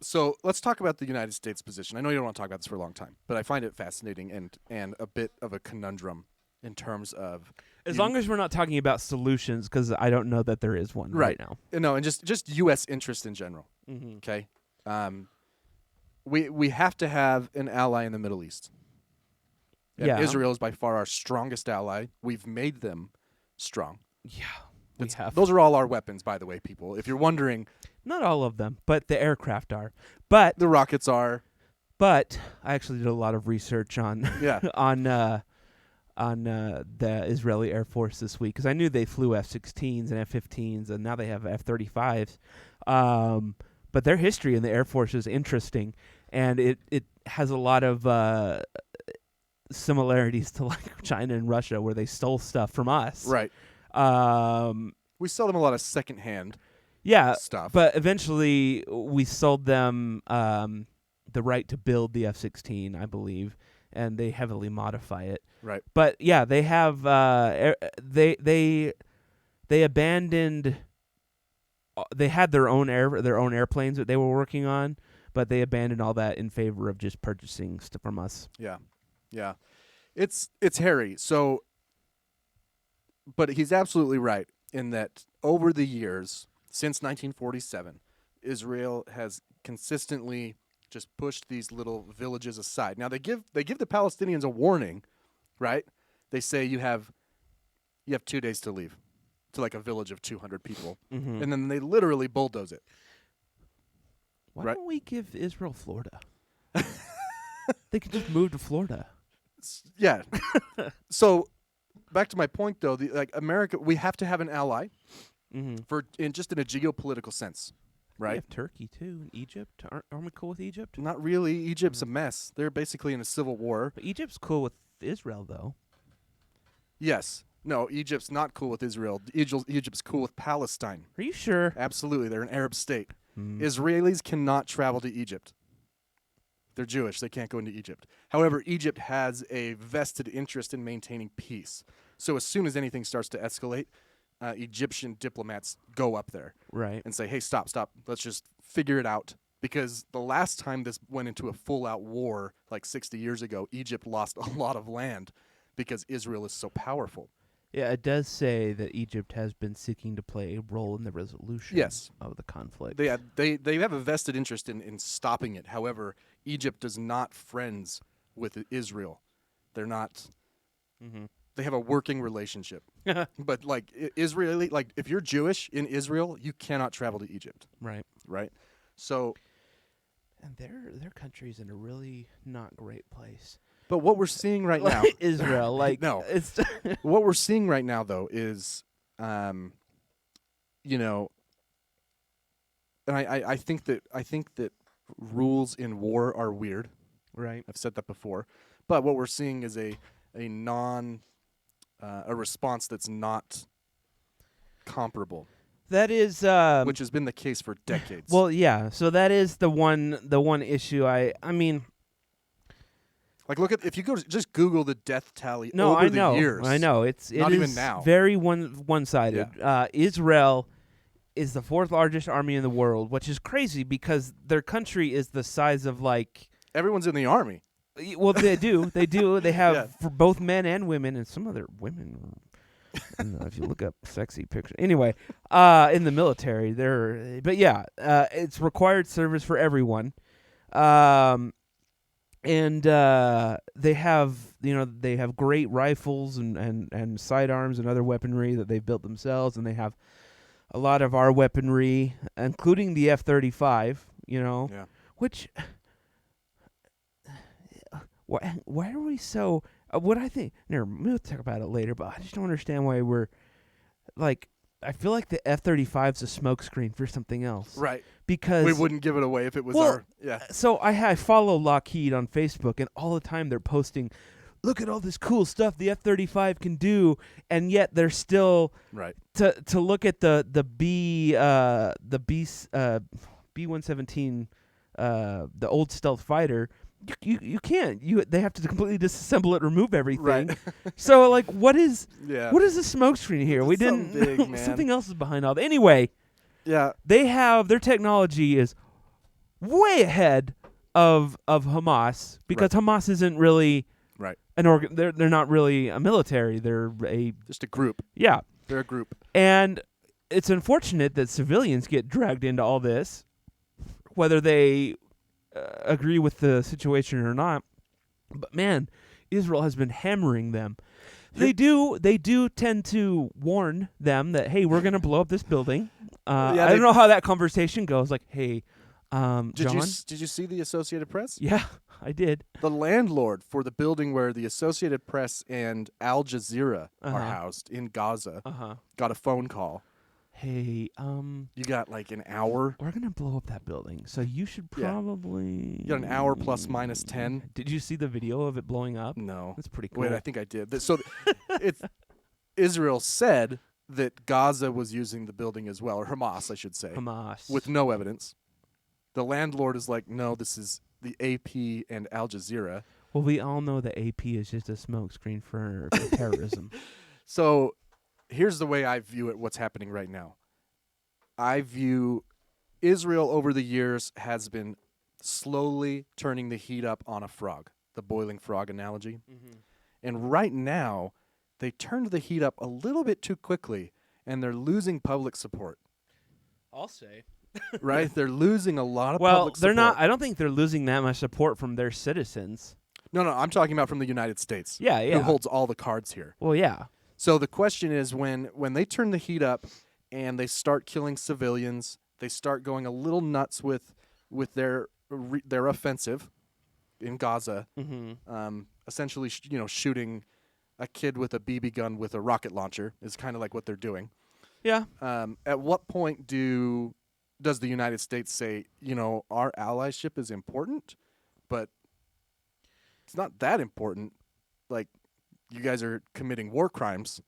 So let's talk about the United States position. I know you don't want to talk about this for a long time, but I find it fascinating and a bit of a conundrum in terms of... As long as we're not talking about solutions, because I don't know that there is one right now. No, and just U.S. interest in general. Mm-hmm. Okay? We have to have an ally in the Middle East. And Yeah. Israel is by far our strongest ally. We've made them strong. Yeah, we have. Those are all our weapons, by the way, people. If you're wondering... Not all of them, but the aircraft are. But the rockets are. But I actually did a lot of research on Yeah. on the Israeli Air Force this week, because I knew they flew F-16s and F-15s, and now they have F-35s. But their history in the Air Force is interesting, and it has a lot of similarities to like China and Russia, where they stole stuff from us. Right. We sell them a lot of secondhand stuff. But eventually we sold them the right to build the F-16, I believe, and they heavily modify it. Right. But yeah, they have they abandoned. They had their own airplanes that they were working on, but they abandoned all that in favor of just purchasing stuff from us. Yeah, yeah, it's hairy. So, but he's absolutely right in that over the years since 1947, Israel has consistently just pushed these little villages aside. Now they give the Palestinians a warning, right? They say you have 2 days to leave to like a village of 200 people, Mm-hmm. and then they literally bulldoze it. Why Right. don't we give Israel Florida? They could just move to Florida. Yeah. So back to my point, though, America, we have to have an ally in just in a geopolitical sense, We right? have Turkey too, and Egypt. Aren't we cool with Egypt? Not really. Egypt's a mess. They're basically in a civil war. But Egypt's cool with Israel, though. Yes. No, Egypt's not cool with Israel. Egypt's cool with Palestine. Are you sure? Absolutely. They're an Arab state. Israelis cannot travel to Egypt. They're Jewish. They can't go into Egypt. However, Egypt has a vested interest in maintaining peace. So as soon as anything starts to escalate, Egyptian diplomats go up there Right. and say, hey, stop. Let's just figure it out. Because the last time this went into a full-out war, like 60 years ago, Egypt lost a lot of land. because Israel is so powerful. Yeah, it does say that Egypt has been seeking to play a role in the resolution of the conflict. They have a vested interest in stopping it. However, Egypt is not friends with Israel. They're not. Mm-hmm. They have a working relationship. But like Israeli, like if you're Jewish in Israel, you cannot travel to Egypt. Right. Right. So. And their country's in a really not great place. But what we're seeing right now, Israel, like no, it's what we're seeing right now though is, you know, and I think that rules in war are weird. Right. I've said that before, but what we're seeing is a response that's not comparable. That is, which has been the case for decades. Well, yeah. So that is the one issue. I mean. Like, look at if you go to just Google the death tally no, over I know, the years. I know it not is even now. Very one-sided. Yeah. Israel is the 4th largest army in the world, which is crazy because their country is the size of like everyone's in the army. Well, they do. They have Yeah. for both men and women, and some other women. If you look up sexy pictures, anyway, in the military, but yeah, it's required service for everyone. And they have great rifles and sidearms and other weaponry that they've built themselves, and they have a lot of our weaponry, including the F-35. Yeah. Which why are we so? What I think, we'll talk about it later, but I just don't understand why we're like. I feel like the F-35's a smokescreen for something else. Right. Because we wouldn't give it away if it was our. Yeah. So I follow Lockheed on Facebook, and all the time they're posting, look at all this cool stuff the F-35 can do, and yet they're still right to look at the B-117, the old stealth fighter. You can't. They have to completely disassemble it, remove everything. Right. So like, what is Yeah. what is the smoke screen here? We didn't. Something big, man. Something else is behind all that. Anyway. Yeah. They have their technology is way ahead of Hamas because Hamas isn't really right. An organ. They're not really a military. They're just a group. Yeah. They're a group. And it's unfortunate that civilians get dragged into all this, whether they agree with the situation or not. But man, Israel has been hammering them. They do tend to warn them that, hey, we're going to blow up this building. I don't know how that conversation goes. Like, hey, John? Did you see the Associated Press? Yeah, I did. The landlord for the building where the Associated Press and Al Jazeera are housed in Gaza got a phone call. Hey, you got like an hour. We're gonna blow up that building, so you should probably. You got an hour plus minus 10. Did you see the video of it blowing up? No, that's pretty cool. Wait, I think I did. So, Israel said that Gaza was using the building as well, or Hamas, I should say. Hamas, with no evidence. The landlord is like, no, this is the AP and Al Jazeera. Well, we all know the AP is just a smokescreen for terrorism. So. Here's the way I view it, what's happening right now. I view Israel over the years has been slowly turning the heat up on a frog, the boiling frog analogy. Mm-hmm. And right now, they turned the heat up a little bit too quickly, and they're losing public support. I'll say. Right? They're losing a lot of public support. Well, they're not. I don't think they're losing that much support from their citizens. No, I'm talking about from the United States. Yeah. Who holds all the cards here. Well, yeah. So the question is, when they turn the heat up and they start killing civilians, they start going a little nuts with their offensive in Gaza, essentially shooting a kid with a BB gun with a rocket launcher is kind of like what they're doing. Yeah. At what point does the United States say, our allyship is important, but it's not that important? Like, you guys are committing war crimes,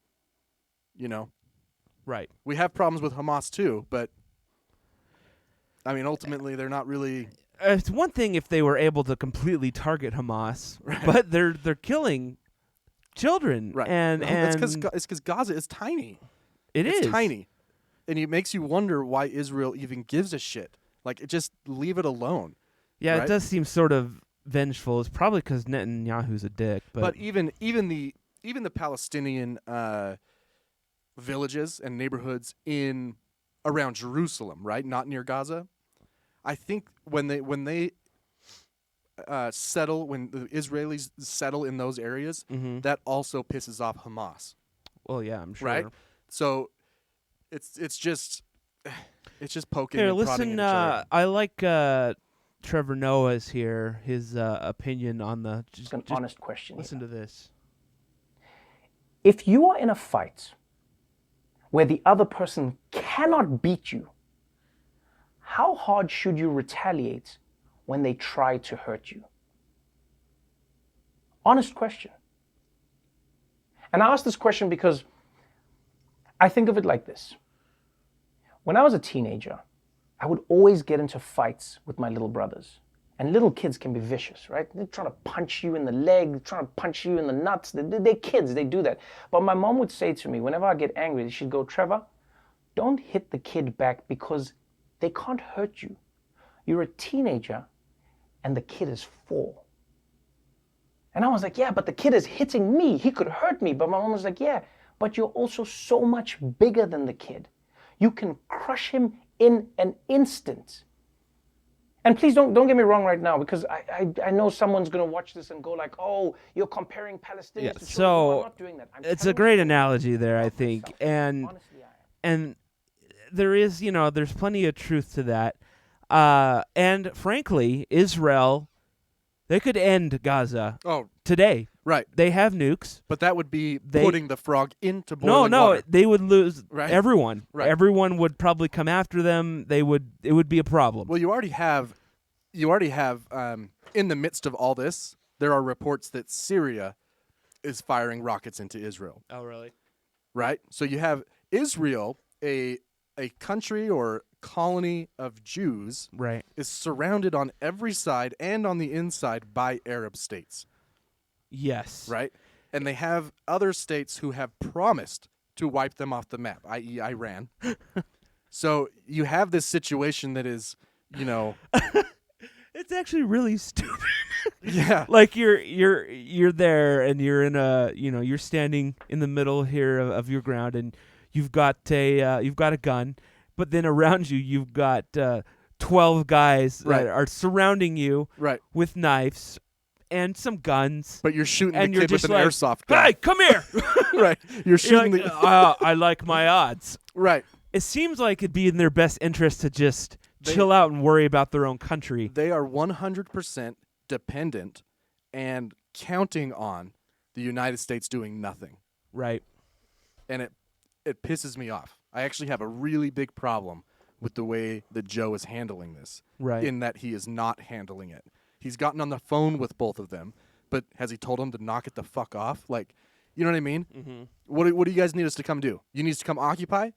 Right. We have problems with Hamas too, but I mean, ultimately, they're not really. It's one thing if they were able to completely target Hamas, but they're killing children, right? And it's because Gaza is tiny. It's tiny, and it makes you wonder why Israel even gives a shit. Like, just leave it alone. Yeah, right? It does seem sort of vengeful. It's probably because Netanyahu's a dick. But even the even the Palestinian villages and neighborhoods in around Jerusalem, right, not near Gaza. I think when they settle, when the Israelis settle in those areas, that also pisses off Hamas. Well, yeah, I'm sure. Right. So it's just poking. Here, and prodding listen. at each other. I like Trevor Noah's here. His opinion on the. It's an honest question. Listen to this. If you are in a fight where the other person cannot beat you, how hard should you retaliate when they try to hurt you? Honest question. And I ask this question because I think of it like this. When I was a teenager, I would always get into fights with my little brothers. And little kids can be vicious, right? They're trying to punch you in the leg, they're trying to punch you in the nuts. They're kids, they do that. But my mom would say to me, whenever I get angry, she'd go, Trevor, don't hit the kid back because they can't hurt you. You're a teenager and the kid is 4. And I was like, yeah, but the kid is hitting me. He could hurt me. But my mom was like, yeah, but you're also so much bigger than the kid. You can crush him in an instant. And please don't get me wrong right now, because I know someone's going to watch this and go like, oh, you're comparing Palestinians Yeah, to children. No, so I'm not doing that. I'm it's a telling great you analogy there, I about think, myself. and Honestly, I am. and there is, there's plenty of truth to that. And frankly, Israel, they could end Gaza today. Right. They have nukes. But that would be putting the frog into boiling No, water. they would lose Right. everyone. Right. Everyone would probably come after them. It would be a problem. Well, you already have in the midst of all this, there are reports that Syria is firing rockets into Israel. Oh, really? Right? So you have Israel, a country or colony of Jews, right, is surrounded on every side and on the inside by Arab states. Yes. Right? And they have other states who have promised to wipe them off the map, i.e. Iran. So you have this situation that is, It's actually really stupid. Yeah. Like you're there and you're in you're standing in the middle here of your ground, and you've got a gun, but then around you you've got 12 guys Right. that are surrounding you, right, with knives and some guns. But you're shooting and the you're kid with just an like, airsoft gun. Hey, come here! Right. You're shooting like, the I like my odds. Right. It seems like it'd be in their best interest to just chill out and worry about their own country. They are 100% dependent and counting on the United States doing nothing. Right. And it pisses me off. I actually have a really big problem with the way that Joe is handling this. Right. In that he is not handling it. He's gotten on the phone with both of them, but has he told them to knock it the fuck off? Like, you know what I mean? Mm-hmm. What do you guys need us to come do? You need us to come occupy?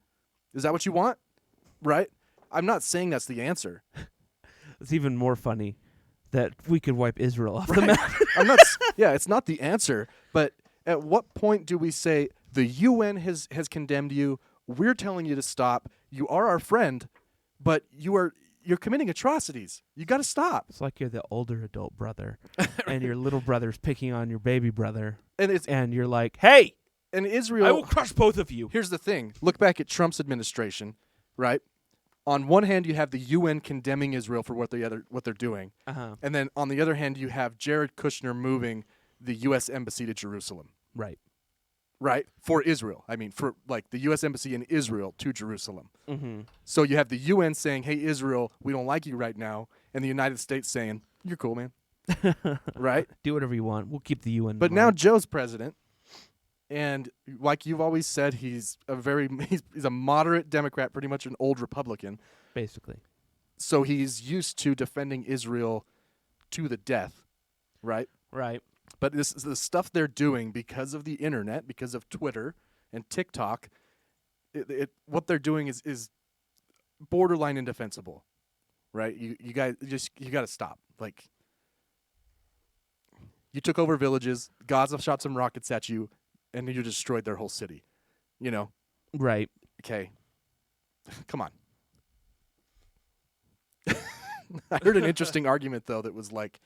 Is that what you want? Right? I'm not saying that's the answer. It's even more funny that we could wipe Israel off the map. Yeah, it's not the answer. But at what point do we say the UN has condemned you? We're telling you to stop. You are our friend, but you're committing atrocities. You got to stop. It's like you're the older adult brother, and your little brother's picking on your baby brother, and you're like, "Hey, and Israel, I will crush both of you." Here's the thing: look back at Trump's administration, right? On one hand, you have the UN condemning Israel for what they're doing, and then on the other hand, you have Jared Kushner moving the U.S. embassy to Jerusalem. Right. Right, for Israel. I mean, for like the U.S. embassy in Israel to Jerusalem. Mm-hmm. So you have the UN saying, "Hey, Israel, we don't like you right now," and the United States saying, "You're cool, man." Right? Do whatever you want. We'll keep the UN. But in now mind. Joe's president, and like you've always said, he's a moderate Democrat, pretty much an old Republican, basically. So he's used to defending Israel to the death, right? Right. But this is the stuff they're doing because of the internet, because of Twitter and TikTok. What they're doing is borderline indefensible, right? You guys you got to stop. Like, you took over villages, Gaza shot some rockets at you, and you destroyed their whole city. You know? Right. Okay. Come on. I heard an interesting argument though that was like,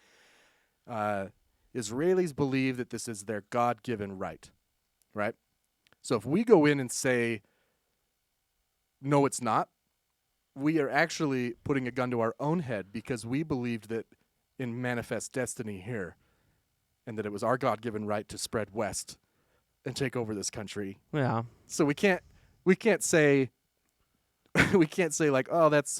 Israelis believe that this is their God-given right right? So if we go in and say, no, it's not, we are actually putting a gun to our own head because we believed that in manifest destiny here and that it was our God-given right to spread west and take over this country. Yeah. So we can't say we can't say like, oh, that's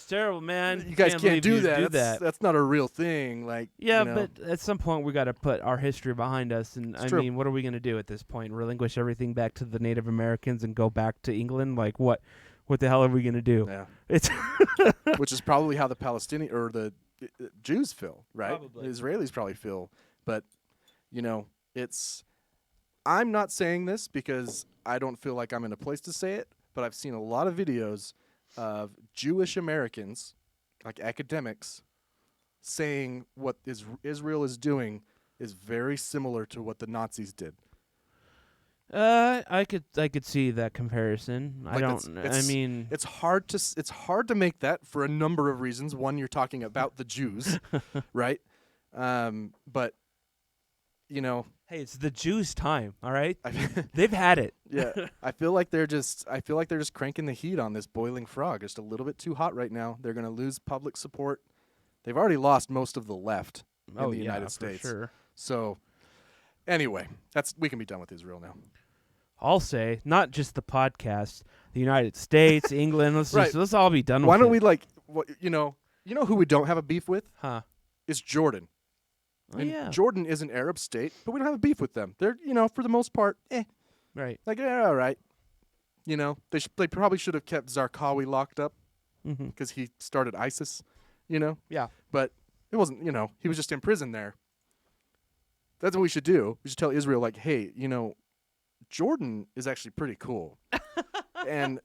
terrible, man. You guys can't do that. that. That's not a real thing. Like, Yeah, you know. but at some point we got to put our history behind us, and I true. mean, what are we going to do at this point? Relinquish everything back to the Native Americans and go back to England? Like, what? What the hell are we going to do? Yeah. It's which is probably how the Palestinian or the Jews feel, right? Probably. The Israelis probably feel, but you know, I'm not saying this because I don't feel like I'm in a place to say it, but I've seen a lot of videos of Jewish Americans, like academics, saying what Israel is doing is very similar to what the Nazis did. I could see that comparison. Like I mean, it's hard to make that for a number of reasons. One, you're talking about the Jews, right? But you know, hey, it's the Jews' time, all right? They've had it. Yeah, I feel like they're just cranking the heat on this boiling frog. Just a little bit too hot right now. They're going to lose public support. They've already lost most of the left in the United States. For sure. So anyway, we can be done with Israel now. I'll say, not just the podcast, the United States, England. Let's all be done with it. Why don't we you know who we don't have a beef with? Huh? Is Jordan. Oh, and yeah. Jordan is an Arab state, but we don't have a beef with them. They're, for the most part, Right. like, all right. You know, they probably should have kept Zarqawi locked up because he started ISIS, Yeah. But it wasn't, he was just in prison there. That's what we should do. We should tell Israel, like, hey, Jordan is actually pretty cool. And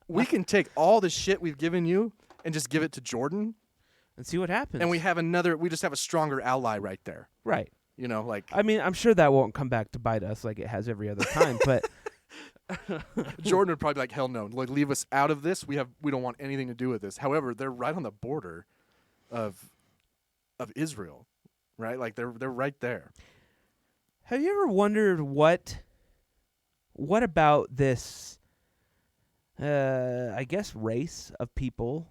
we can take all the shit we've given you and just give it to Jordan. And see what happens. And we just have a stronger ally right there. Right. Like. I mean, I'm sure that won't come back to bite us like it has every other time, but. Jordan would probably be like, hell no. Like, leave us out of this. We don't want anything to do with this. However, they're right on the border of Israel, right? Like, they're right there. Have you ever wondered what about this, I guess, race of people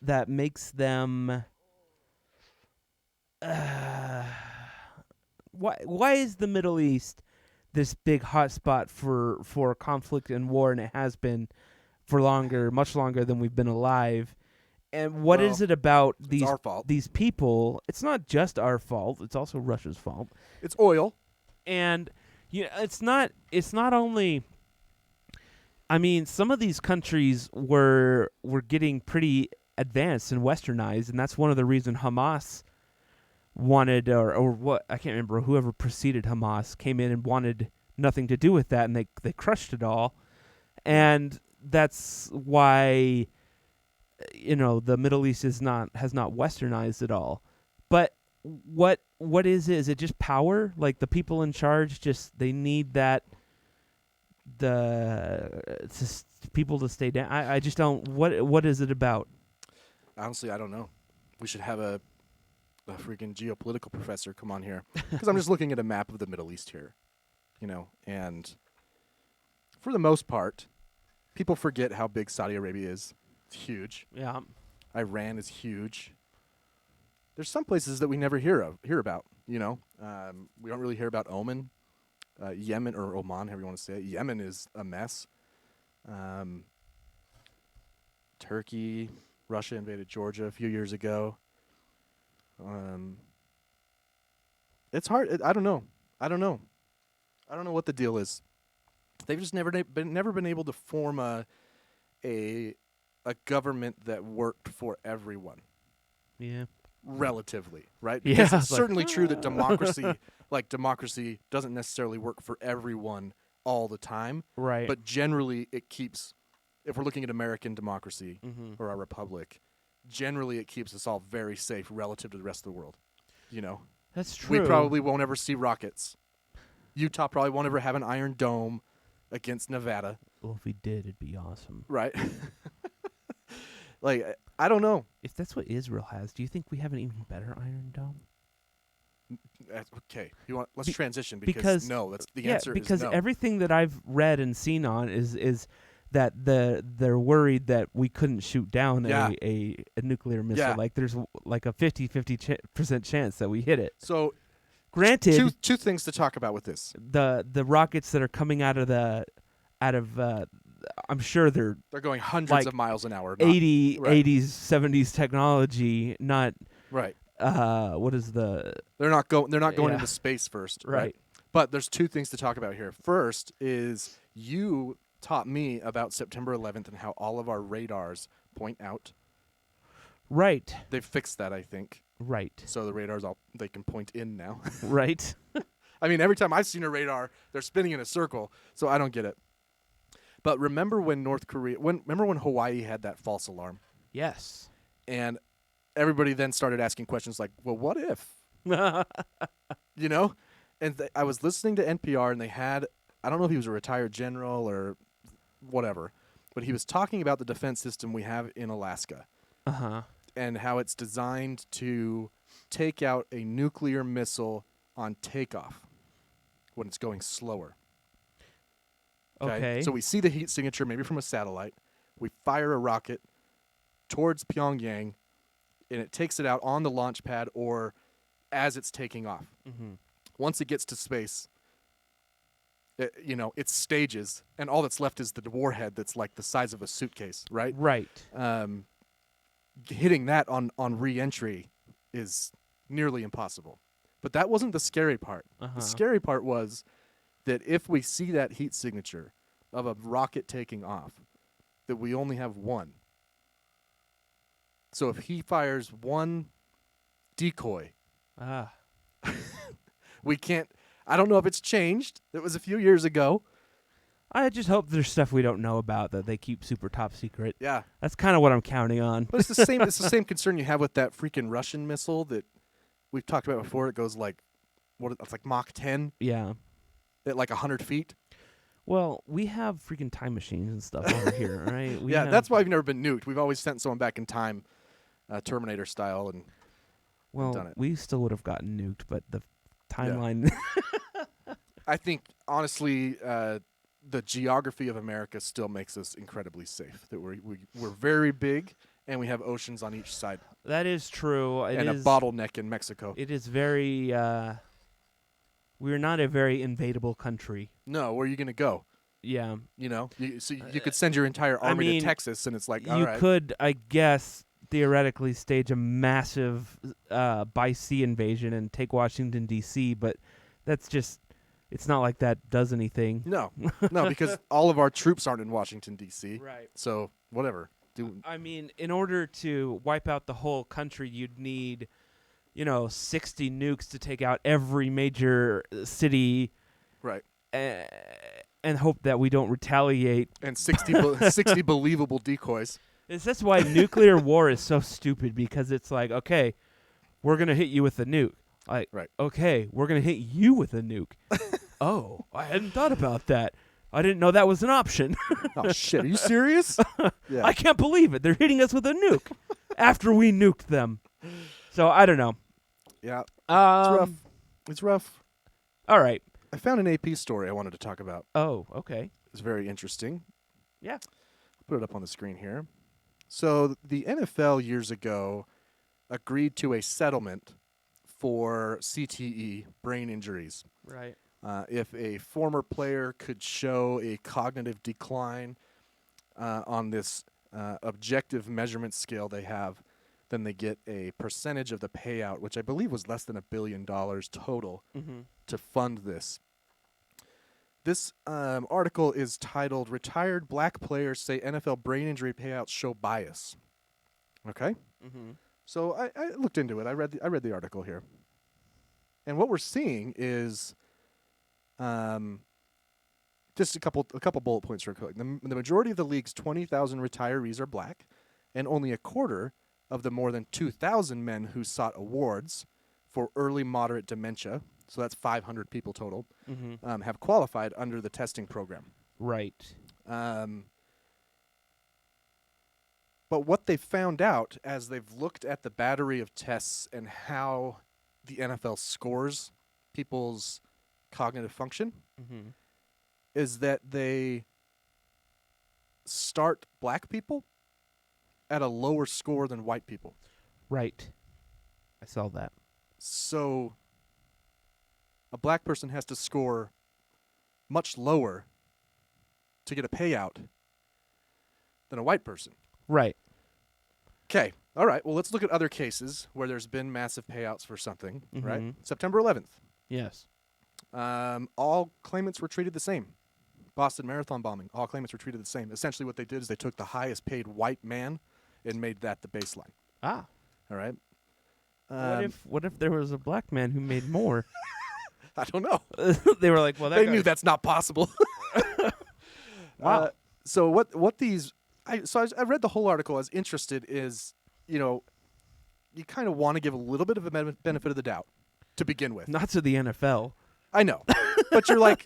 that makes them why is the Middle East this big hot spot for conflict and war, and it has been for much longer than we've been alive? And what is it about these people? It's not just our fault, it's also Russia's fault. It's oil. And it's not only, I mean, some of these countries were getting pretty advanced and westernized, and that's one of the reasons Hamas wanted, or what, I can't remember, whoever preceded Hamas came in and wanted nothing to do with that, and they crushed it all. And that's why the Middle East has not westernized at all. But what is it? Is it just power? Like, the people in charge they need that people to stay down? I just don't. What is it about? Honestly, I don't know. We should have a freaking geopolitical professor come on here, because I'm just looking at a map of the Middle East here, and for the most part, people forget how big Saudi Arabia is. It's huge. Yeah. Iran is huge. There's some places that we never hear about. We don't really hear about Oman, Yemen, or Oman, however you want to say it. Yemen is a mess. Turkey. Russia invaded Georgia a few years ago. It's hard. I don't know. I don't know what the deal is. They've just never been able to form a government that worked for everyone. Yeah. Relatively, right? Yeah. Because it's certainly true that democracy doesn't necessarily work for everyone all the time. Right. But generally, it keeps. If we're looking at American democracy or our republic, generally it keeps us all very safe relative to the rest of the world. That's true. We probably won't ever see rockets. Utah probably won't ever have an Iron Dome against Nevada. Well, if we did, it'd be awesome. Right. Like, I don't know. If that's what Israel has, do you think we have an even better Iron Dome? Okay, let's transition because no. That's the answer. Because is no. everything that I've read and seen on is that they're worried that we couldn't shoot down a nuclear missile. Yeah. Like there's like a 50% chance that we hit it. So, granted, two things to talk about with this. The rockets that are coming out of I'm sure they're going hundreds like of miles an hour. 80s, 70s technology, not right. What is the? They're not going into space first, right? But there's two things to talk about here. First is you taught me about September 11th and how all of our radars point out. Right. They've fixed that, I think. Right. So the radars they can point in now. Right. I mean, every time I've seen a radar, they're spinning in a circle, so I don't get it. But remember when remember when Hawaii had that false alarm? Yes. And everybody then started asking questions like, well, what if? You know? And I was listening to NPR, and they had, I don't know if he was a retired general or whatever, but he was talking about the defense system we have in Alaska. Uh-huh. And how it's designed to take out a nuclear missile on takeoff when it's going slower. Okay. So we see the heat signature maybe from a satellite. We fire a rocket towards Pyongyang, and it takes it out on the launch pad or as it's taking off. Mm-hmm. Once it gets to space, it stages, and all that's left is the warhead that's like the size of a suitcase, right? Right. Hitting that on re-entry is nearly impossible. But that wasn't the scary part. Uh-huh. The scary part was that if we see that heat signature of a rocket taking off, that we only have one. So if he fires one decoy, we can't. I don't know if it's changed. It was a few years ago. I just hope there's stuff we don't know about that they keep super top secret. Yeah. That's kind of what I'm counting on. But it's the same. It's the same concern you have with that freaking Russian missile that we've talked about before. It goes like, it's like Mach 10. Yeah. At like 100 feet. Well, we have freaking time machines and stuff over here, right? That's why we've never been nuked. We've always sent someone back in time, Terminator style, and done it. We still would have gotten nuked, but the timeline. Yeah. I think honestly, the geography of America still makes us incredibly safe. That we're very big, and we have oceans on each side. That is true. A bottleneck in Mexico. It is very. We're not a very invadable country. No, where are you going to go? Yeah. You could send your entire army to Texas, and it's like, all right. You could, I guess, theoretically stage a massive by sea invasion and take Washington, D.C., but that's just, it's not like that does anything. No, because all of our troops aren't in Washington, D.C. Right. So, whatever. I mean, in order to wipe out the whole country, you'd need 60 nukes to take out every major city, right? And hope that we don't retaliate. And 60 believable decoys. That's why nuclear war is so stupid, because it's like, okay, we're gonna hit you with a nuke. Like, right. Okay, we're gonna hit you with a nuke. Oh, I hadn't thought about that. I didn't know that was an option. Oh shit! Are you serious? Yeah. I can't believe it. They're hitting us with a nuke after we nuked them. So I don't know. Yeah, it's rough. It's rough. All right. I found an AP story I wanted to talk about. Oh, okay. It's very interesting. Yeah. I'll put it up on the screen here. So the NFL years ago agreed to a settlement for CTE, brain injuries. Right. If a former player could show a cognitive decline on this objective measurement scale they have, then they get a percentage of the payout, which I believe was less than $1 billion total to fund this. This article is titled, "Retired Black Players Say NFL Brain Injury Payouts Show Bias." Okay? Mm-hmm. So I looked into it. I read the article here. And what we're seeing is just a couple bullet points real quick. The majority of the league's 20,000 retirees are black, and only a quarter of the more than 2,000 men who sought awards for early moderate dementia, so that's 500 people total, have qualified under the testing program. Right. But what they found out as they've looked at the battery of tests and how the NFL scores people's cognitive function Mm-hmm. is that they start black people at a lower score than white people. Right. I saw that. So a black person has to score much lower to get a payout than a white person. Right. Okay. All right. Well, let's look at other cases where there's been massive payouts for something, right? Mhm. September 11th. Yes. All claimants were treated the same. Boston Marathon bombing, all claimants were treated the same. Essentially what they did is they took the highest paid white man and made that the baseline. Ah. All right. What if there was a black man who made more? I don't know. They were like, well, that they guy- knew that's not possible. Wow. So what these I read the whole article. I was interested is, you kind of want to give a little bit of a benefit of the doubt to begin with. Not to the NFL. I know. But you're like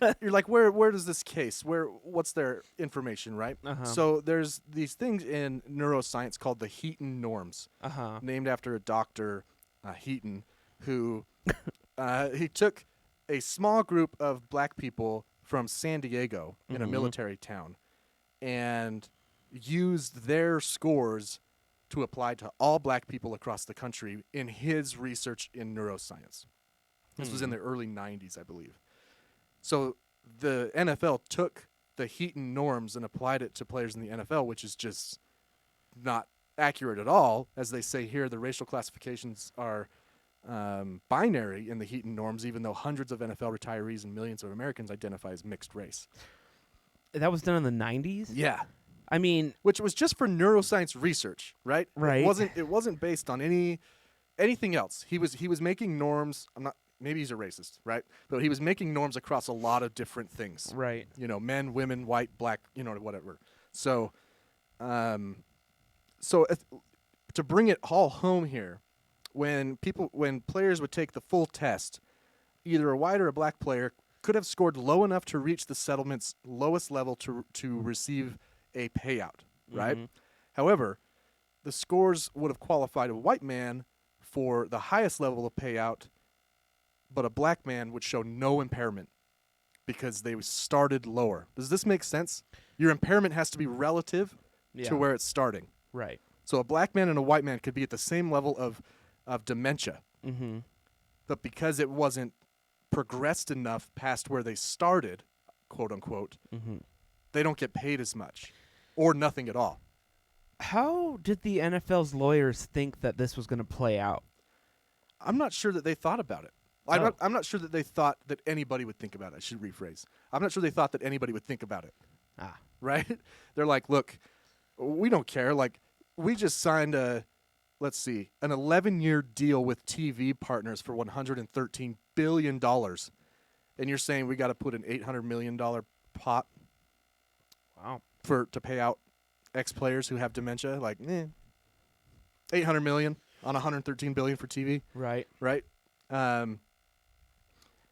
where does this case? What's their information, right? Uh-huh. So there's these things in neuroscience called the Heaton norms. Uh-huh. Named after a doctor, Heaton, who he took a small group of black people from San Diego in a Mhm. military town and used their scores to apply to all black people across the country in his research in neuroscience. This was in the early 90s, I believe. So the NFL took the Heaton norms and applied it to players in the NFL, which is just not accurate at all. As they say here, the racial classifications are binary in the Heaton norms, even though hundreds of NFL retirees and millions of Americans identify as mixed race. That was done in the 90s? Yeah. I mean, which was just for neuroscience research, right? Right. It wasn't based on anything else. He was making norms. Maybe he's a racist, right? But he was making norms across a lot of different things. Right. Men, women, white, black, whatever. So to bring it all home here, when players would take the full test, either a white or a black player could have scored low enough to reach the settlement's lowest level to receive a payout, right? Mhm. However, the scores would have qualified a white man for the highest level of payout, but a black man would show no impairment because they started lower. Does this make sense? Your impairment has to be relative Yeah. to where it's starting. Right. So a black man and a white man could be at the same level of dementia, Mm-hmm. but because it wasn't progressed enough past where they started, quote unquote, Mm-hmm. they don't get paid as much or nothing at all. How did the NFL's lawyers think that this was going to play out? I'm not sure that they thought about it. I'm not sure that they thought that anybody would think about it. I should rephrase. I'm not sure they thought that anybody would think about it. Ah. Right? They're like, look, we don't care. Like, we just signed an 11-year deal with TV partners for $113 billion. And you're saying we got to put an $800 million pot Wow. to pay out ex-players who have dementia? Like, $800 million on $113 billion for TV? Right. Right?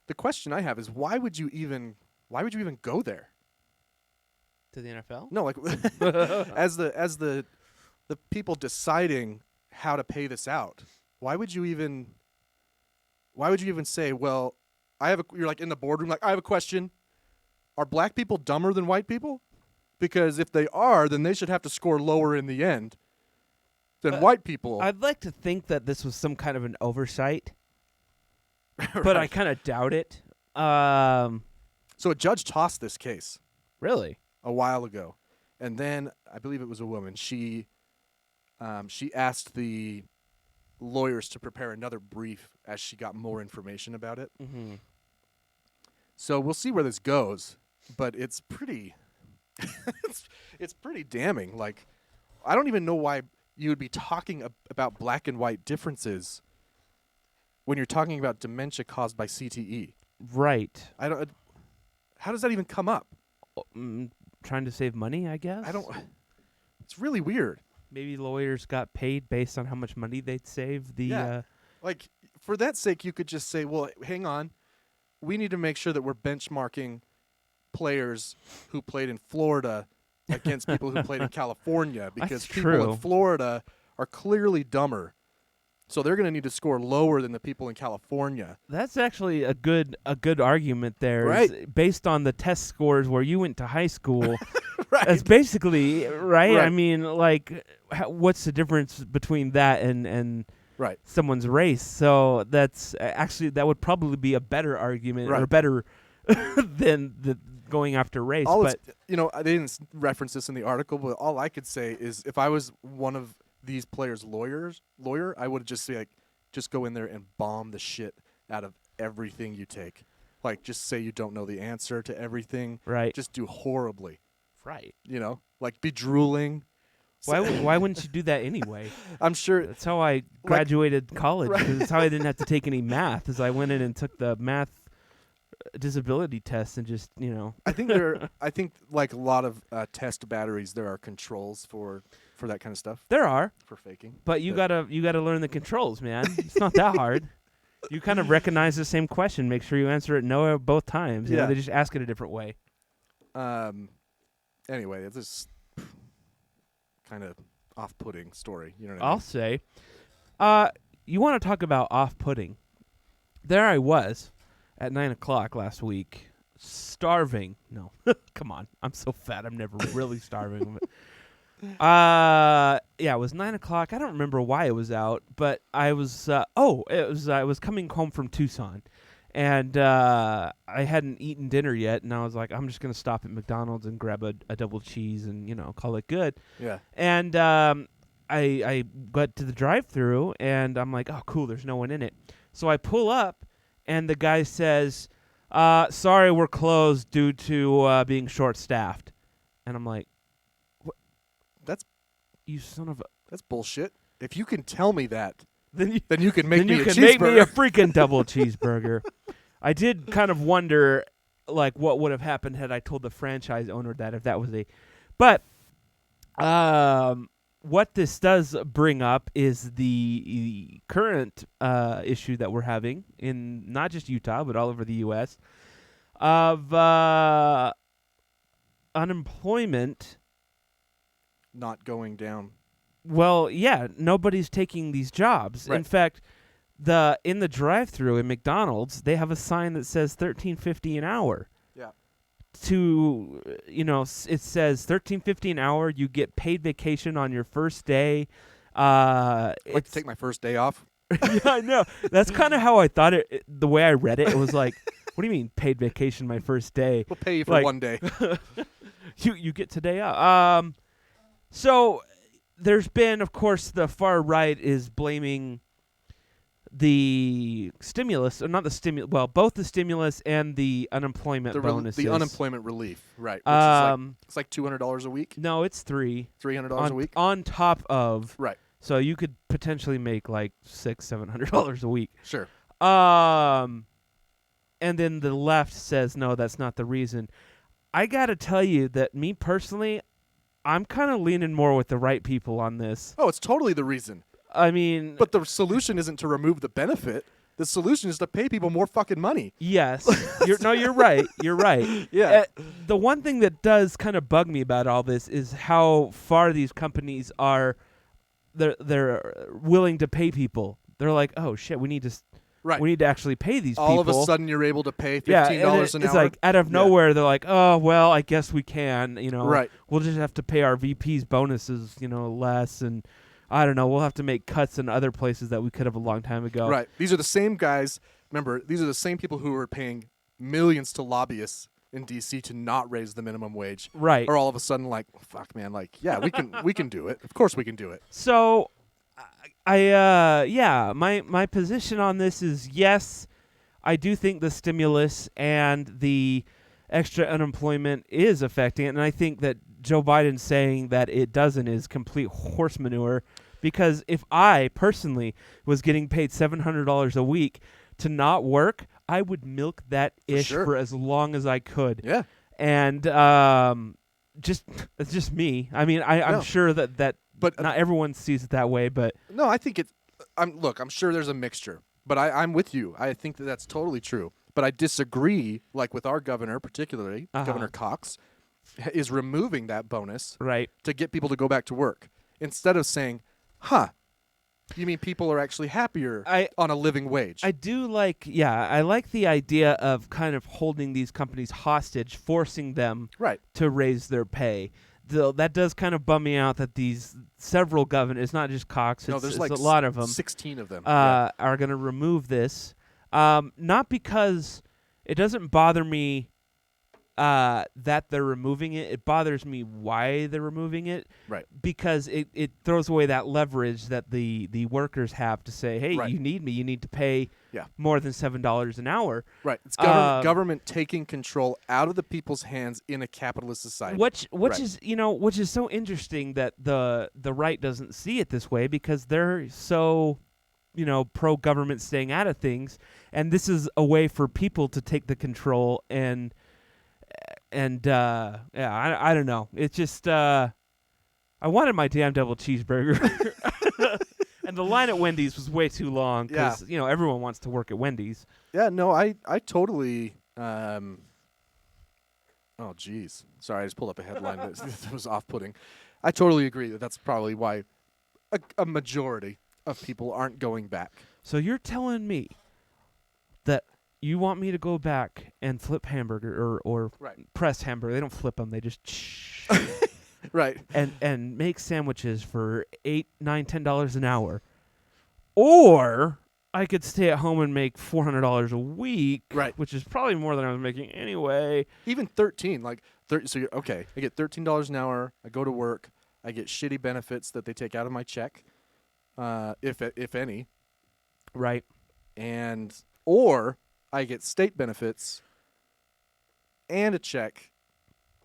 The question I have is why would you even go there? To the NFL? No, like as the people deciding how to pay this out, why would you even say, well, you're like in the boardroom, like, I have a question. Are black people dumber than white people? Because if they are, then they should have to score lower in the end than white people. I'd like to think that this was some kind of an oversight, but I kind of doubt it. So a judge tossed this case. Really? A while ago. And then, I believe it was a woman, she asked the lawyers to prepare another brief as she got more information about it. Mm-hmm. So we'll see where this goes, but it's pretty it's pretty damning. Like, I don't even know why you would be talking about black and white differences when you're talking about dementia caused by CTE. Right. How does that even come up? Trying to save money, I guess? It's really weird. Maybe lawyers got paid based on how much money they'd save. Like, for that sake, you could just say, well, hang on. We need to make sure that we're benchmarking players who played in Florida against people who played in California, because That's people true. in Florida are clearly dumber. So they're going to need to score lower than the people in California. That's actually a good argument there. Right. Is based on the test scores where you went to high school. Right. That's basically right. I Right. mean, like, what's the difference between that and Right. someone's race? So that's actually that would probably be a better argument or Right. better than the going after race. All But it's, you know, I didn't reference this in the article, but all I could say is if I was one of these players' lawyer, I would just say, like, just go in there and bomb the shit out of everything you take. Like, just say you don't know the answer to everything. Right. Just do horribly. right. You know, like be drooling. Why wouldn't you do that anyway? I'm sure. That's how I graduated college. Right. That's how I didn't have to take any math. Is I went in and took the math disability test and just I think like a lot of test batteries, there are controls for that kind of stuff. There are for faking, but you gotta learn the controls, man. It's not that hard. You kind of recognize the same question. Make sure you answer it no both times. You know, Yeah. they just ask it a different way. Anyway, it's just kind of off-putting story. You know what I I'll mean? say. You want to talk about off-putting? There I was at 9:00 last week, starving. No, come on. I'm so fat. I'm never really starving. Yeah, it was 9:00. I don't remember why it was out, but I was. I was coming home from Tucson, and I hadn't eaten dinner yet, and I was like, I'm just gonna stop at McDonald's and grab a double cheese and call it good. Yeah. And I got to the drive-through, and I'm like, oh, cool. There's no one in it. So I pull up, and the guy says, sorry, we're closed due to being short-staffed. And I'm like, what? You son of a... That's bullshit. If you can tell me that, then you can make me a cheeseburger. Make me a freaking double cheeseburger. I did kind of wonder, like, what would have happened had I told the franchise owner that, if that was a... But what this does bring up is the current issue that we're having in not just Utah, but all over the U.S. of unemployment not going down. Well, yeah, nobody's taking these jobs. Right. In fact, in the drive-through in McDonald's, they have a sign that says $13.50 an hour. Yeah. It says $13.50 an hour. You get paid vacation on your first day. I'd like to take my first day off. Yeah, I know. That's kind of how I thought it. The way I read it, it was like, "What do you mean paid vacation my first day? We'll pay you for one day. You get today off." So there's been, of course, the far right is blaming the stimulus, or not the stimulus. Well, both the stimulus and the unemployment bonuses. The unemployment relief, right? Which it's like $200 a week. No, it's $300 a week on top of. Right. So you could potentially make like $600-700 a week. Sure. And then the left says, no, that's not the reason. I got to tell you that me personally, I'm kind of leaning more with the right people on this. Oh, it's totally the reason. I mean... But the solution isn't to remove the benefit. The solution is to pay people more fucking money. Yes. You're right. You're right. Yeah. The one thing that does kind of bug me about all this is how far these companies are... They're willing to pay people. They're like, oh, shit, we need to... Right. We need to actually pay these people. All of a sudden, you're able to pay $15 an hour. It's like out of nowhere, they're like, oh, well, I guess we can. Right. We'll just have to pay our VPs bonuses, less, and I don't know. We'll have to make cuts in other places that we could have a long time ago. Right. These are the same guys. Remember, these are the same people who are paying millions to lobbyists in D.C. to not raise the minimum wage. Right. Or all of a sudden, like, fuck, man, like, yeah, we can do it. Of course, we can do it. So. My position on this is yes, I do think the stimulus and the extra unemployment is affecting it, and I think that Joe Biden saying that it doesn't is complete horse manure, because if I personally was getting paid $700 a week to not work, I would milk that for as long as I could. Yeah. And it's just me. I mean, I'm sure that but not everyone sees it that way, but no, I think it's. I'm sure there's a mixture, but I'm with you. I think that that's totally true. But I disagree, like with our governor, particularly Governor Cox, is removing that bonus right to get people to go back to work instead of saying, You mean people are actually happier on a living wage? I do like, I like the idea of kind of holding these companies hostage, forcing them to raise their pay. Though that does kind of bum me out that these several governors, it's not just Cox, there's like a lot of them, 16 of them, are going to remove this. Not because it doesn't bother me that they're removing it. It bothers me why they're removing it. Right. Because it throws away that leverage that the workers have to say, hey, you need me. You need to pay more than $7 an hour. Right. It's government taking control out of the people's hands in a capitalist society. Which is so interesting that the right doesn't see it this way, because they're so pro-government staying out of things, and this is a way for people to take the control and I don't know. It's just I wanted my damn double cheeseburger, and the line at Wendy's was way too long because everyone wants to work at Wendy's. Yeah, no, I totally. Oh, geez, sorry, I just pulled up a headline that was off-putting. I totally agree that's probably why a majority of people aren't going back. So you're telling me that you want me to go back and flip hamburger or press hamburger? They don't flip them; they just right. And make sandwiches for $8, $9, $10 an hour, or I could stay at home and make $400 a week, which is probably more than I was making anyway. Even 13, like 30. So I get $13 an hour. I go to work. I get shitty benefits that they take out of my check, if any. Right. Or I get state benefits and a check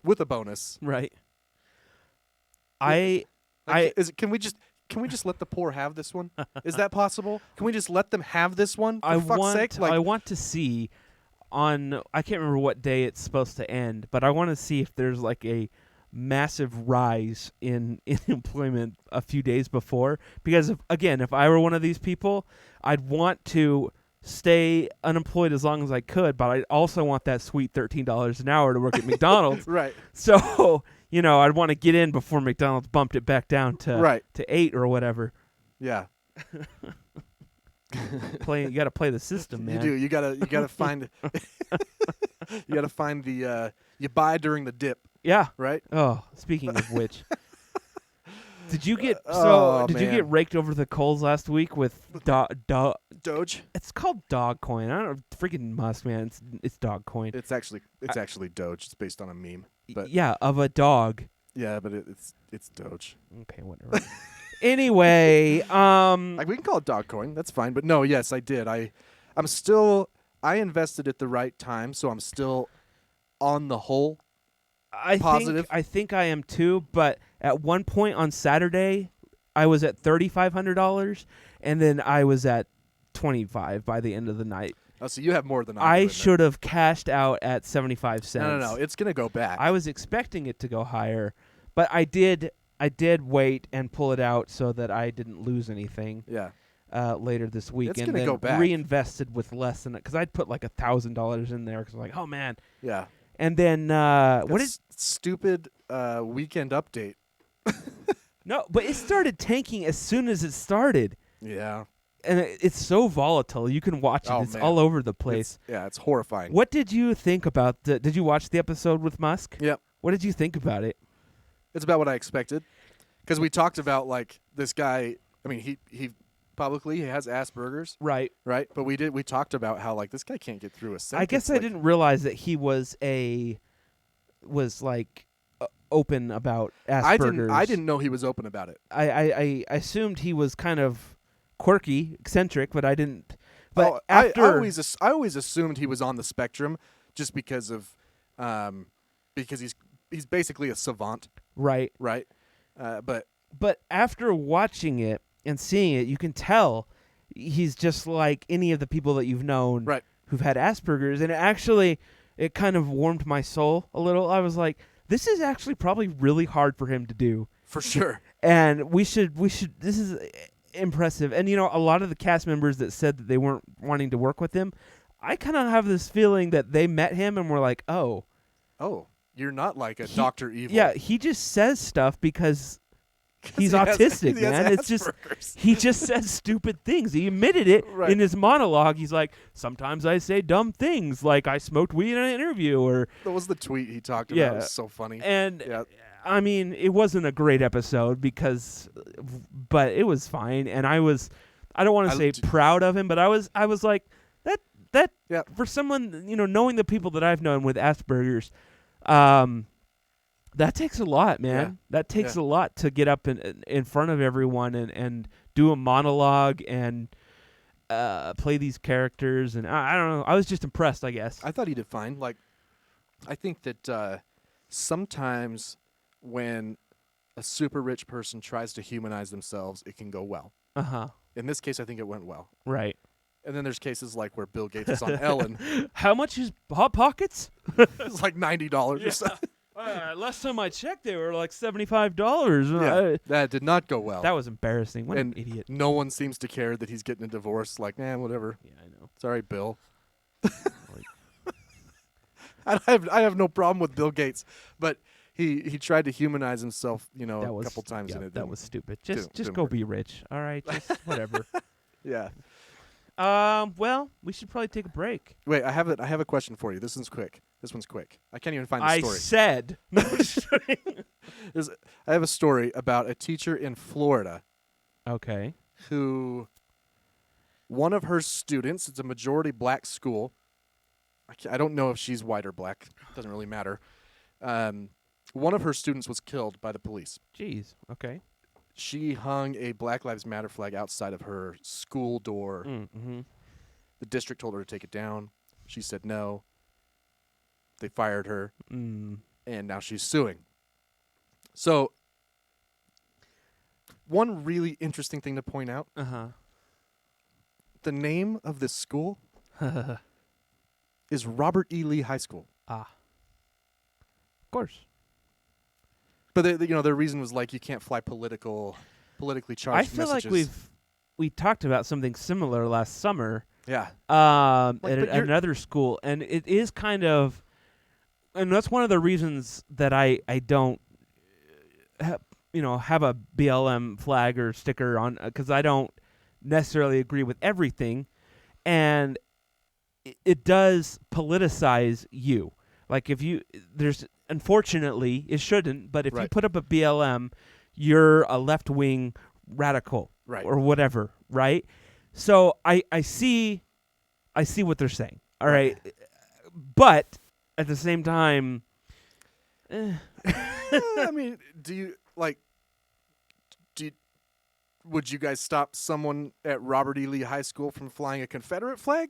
with a bonus. Right. Can we just let the poor have this one? Is that possible? Can we just let them have this one? For fuck's sake? I want to see I can't remember what day it's supposed to end, but I want to see if there's like a massive rise in employment a few days before, because if I were one of these people, I'd want to stay unemployed as long as I could, but I also want that sweet $13 an hour to work at McDonald's. Right. So, I'd want to get in before McDonald's bumped it back down to 8 or whatever. Yeah. You got to play the system, man. You do. You gotta find you gotta find the you buy during the dip. Yeah. Right? Oh, speaking of which. Did you get you get raked over the coals last week with Doge? It's called Dogcoin. I don't know, freaking Musk, man. It's Dogcoin. It's actually Doge. It's based on a meme. But of a dog. Yeah, but it's Doge. Okay, whatever. Anyway, we can call it Dogcoin. That's fine. But no, yes, I did. I invested at the right time, so I'm still on the whole positive. I think I am too, but at one point on Saturday, I was at $3,500, and then I was at 25 by the end of the night. Oh, so you have more than I do. I should have cashed out at 75 cents. No. It's gonna go back. I was expecting it to go higher, but I did wait and pull it out so that I didn't lose anything. Yeah. Later this week, it's and gonna then go back. Reinvested with less than it, because I'd put like $1,000 in there because I'm like, oh man. Yeah. And then what is stupid weekend update? No, but it started tanking as soon as it started. Yeah. And it's so volatile. You can watch it. It's all over the place. It's horrifying. What did you think about did you watch the episode with Musk? Yep. What did you think about it? It's about what I expected. Because we talked about, like, this guy, I mean, he publicly has Asperger's. Right. Right? But we talked about how, like, this guy can't get through a sentence. I guess I didn't realize that he was open about Asperger's. I didn't know he was open about it. I assumed he was kind of quirky, eccentric, but I didn't. But I always assumed he was on the spectrum, just because of because he's basically a savant. Right. Right. But after watching it and seeing it, you can tell he's just like any of the people that you've known who've had Asperger's, and it kind of warmed my soul a little. I was like, this is actually probably really hard for him to do. For sure. And we should this is impressive. And a lot of the cast members that said that they weren't wanting to work with him, I kind of have this feeling that they met him and were like, oh, you're not like a Dr. Evil. Yeah, he just says stuff because He's autistic, man. It's just he just says stupid things. He admitted it in his monologue. He's like, sometimes I say dumb things, like I smoked weed in an interview, or that was the tweet he talked about. It was so funny. And I mean, it wasn't a great episode but it was fine. And I don't want to say proud of him, but I was like that for someone, knowing the people that I've known with Asperger's, that takes a lot, man. Yeah. That takes a lot to get up in front of everyone and do a monologue and play these characters. And I don't know. I was just impressed, I guess. I thought he did fine. Like, I think that sometimes when a super rich person tries to humanize themselves, it can go well. Uh-huh. In this case, I think it went well. Right. And then there's cases like where Bill Gates is on Ellen. How much is Hot Pockets? It's like $90 or something. Last time I checked, they were like $75. Yeah, that did not go well. That was embarrassing. What an idiot. No one seems to care that he's getting a divorce. Like, whatever. Yeah, I know. Sorry, Bill. I have no problem with Bill Gates, but he tried to humanize himself, a couple times in it. That was stupid. Just go be rich. All right, just whatever. Yeah. Well, we should probably take a break. Wait, I have a question for you. This one's quick. I can't even find the story. I said. I have a story about a teacher in Florida. Okay. Who, one of her students, it's a majority black school. I don't know if she's white or black. Doesn't really matter. One of her students was killed by the police. Jeez. Okay. She hung a Black Lives Matter flag outside of her school door. Mm-hmm. The district told her to take it down. She said no. They fired her. And now she's suing. So, one really interesting thing to point out. Uh-huh. The name of this school is Robert E. Lee High School. Ah. Of course. But their reason was like you can't fly politically charged I feel messages. like we talked about something similar last summer. Yeah. At another school, and it is kind of, and that's one of the reasons that I don't, have a BLM flag or sticker on, because I don't necessarily agree with everything, and it does politicize you. Like unfortunately, it shouldn't, but if you put up a BLM, you're a left-wing radical or whatever, right? So I see what they're saying, all right? But at the same time... I mean, would you guys stop someone at Robert E. Lee High School from flying a Confederate flag?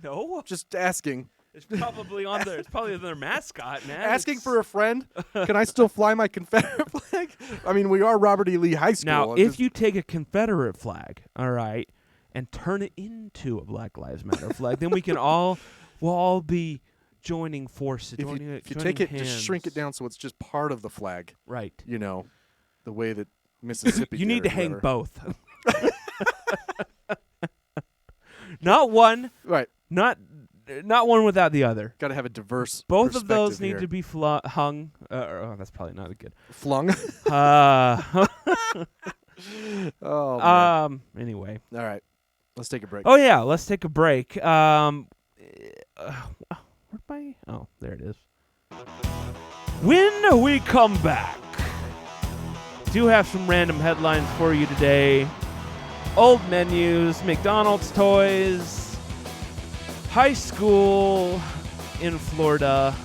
No. Just asking. It's probably on there. It's probably their mascot, man. Asking for a friend. Can I still fly my Confederate flag? I mean, we are Robert E. Lee High School. Now, if you take a Confederate flag, all right, and turn it into a Black Lives Matter flag, then we'll all be joining forces. If you take it, just shrink it down so it's just part of the flag. Right. The way that Mississippi. You need to hang both. Not one. Right. Not one without the other. Got to have a diverse. Both of those need to be hung. That's probably not good. Flung. Oh. Man. Anyway. All right. Let's take a break. Oh yeah, let's take a break. Oh, there it is. When we come back, do have some random headlines for you today. Old menus, McDonald's toys. High school in Florida.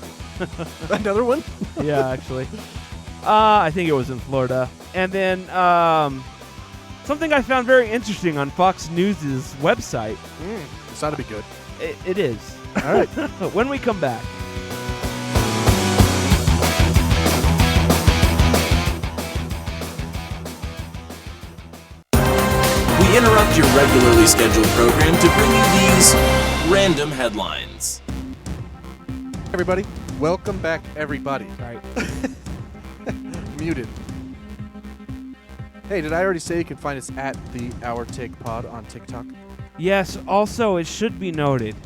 Another one? Yeah, actually. I think it was in Florida. And then something I found very interesting on Fox News' website. This ought to be good. It is. All right. When we come back. We interrupt your regularly scheduled program to bring you these random headlines. Everybody, welcome back, everybody. Right. Muted. Hey, did I already say you can find us at the Our Take Pod on TikTok? Yes, also it should be noted,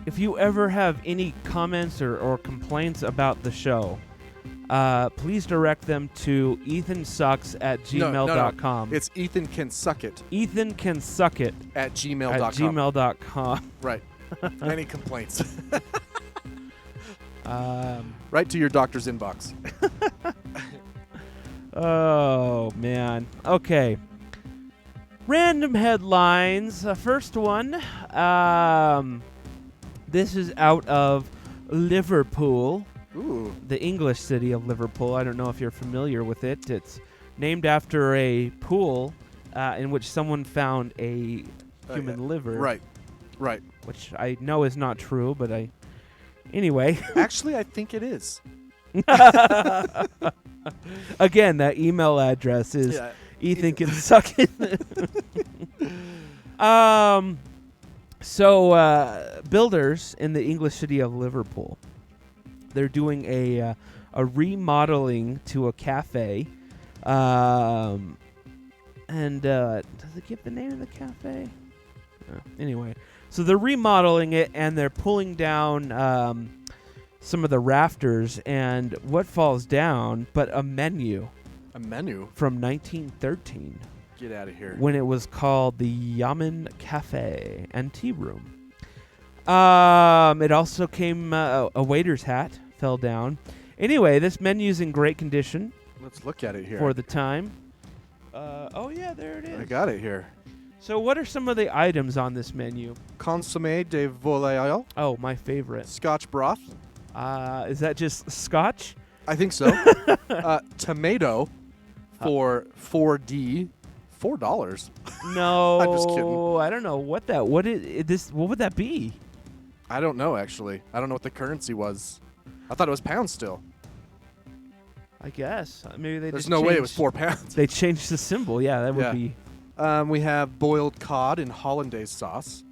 if you ever have any comments or complaints about the show, please direct them to ethansucks@gmail.com. No. It's Ethan can suck it Ethan can suck it at gmail.com. at gmail.com. Right. Any complaints? Right to your doctor's inbox. Oh, man. Okay. Random headlines. First one. This is out of Liverpool. Ooh. The English city of Liverpool. I don't know if you're familiar with it. It's named after a pool in which someone found a human liver. Right. Which I know is not true, but anyway. Actually, I think it is. Again, that email address is Ethan can suck it. So builders in the English city of Liverpool, they're doing a remodeling to a cafe. And does it give the name of the cafe? Anyway, so they're remodeling it and they're pulling down some of the rafters, and what falls down but a menu. A menu? From 1913. Get out of here. When it was called the Yamen Cafe and Tea Room. It also came, a waiter's hat fell down. Anyway, this menu's in great condition. Let's look at it here. For the time. Oh yeah, there it is. I got it here. So what are some of the items on this menu? Consommé de volaille. Oh, my favorite. Scotch broth. Is that just scotch? I think so. Tomato for 4D. $4. No, I'm just kidding. I don't know what would that be? I don't know, actually. I don't know what the currency was. I thought it was pounds still. I guess. Maybe they There's just no way it changed- was £4. They changed the symbol. Yeah, that would be. We have boiled cod in hollandaise sauce.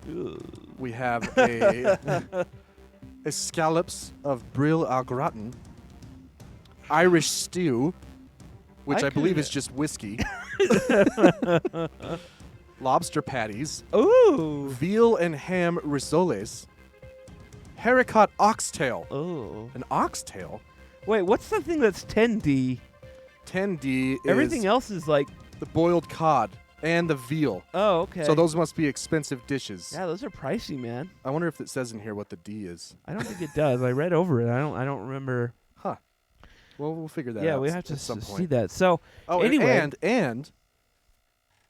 Ugh. We have a scallops of brill au gratin, Irish stew, which I believe is just whiskey, lobster patties, ooh, veal and ham rissoles, haricot oxtail. Oh, an oxtail? Wait, what's something that's 10D? 10D is Everything else is like the boiled cod and the veal. Oh, okay. So those must be expensive dishes. Yeah, those are pricey, man. I wonder if it says in here what the D is. I don't think it does. I read over it. I don't remember. Huh. Well, we'll figure that out. Yeah, we have to at some point. see that. So, anyway, and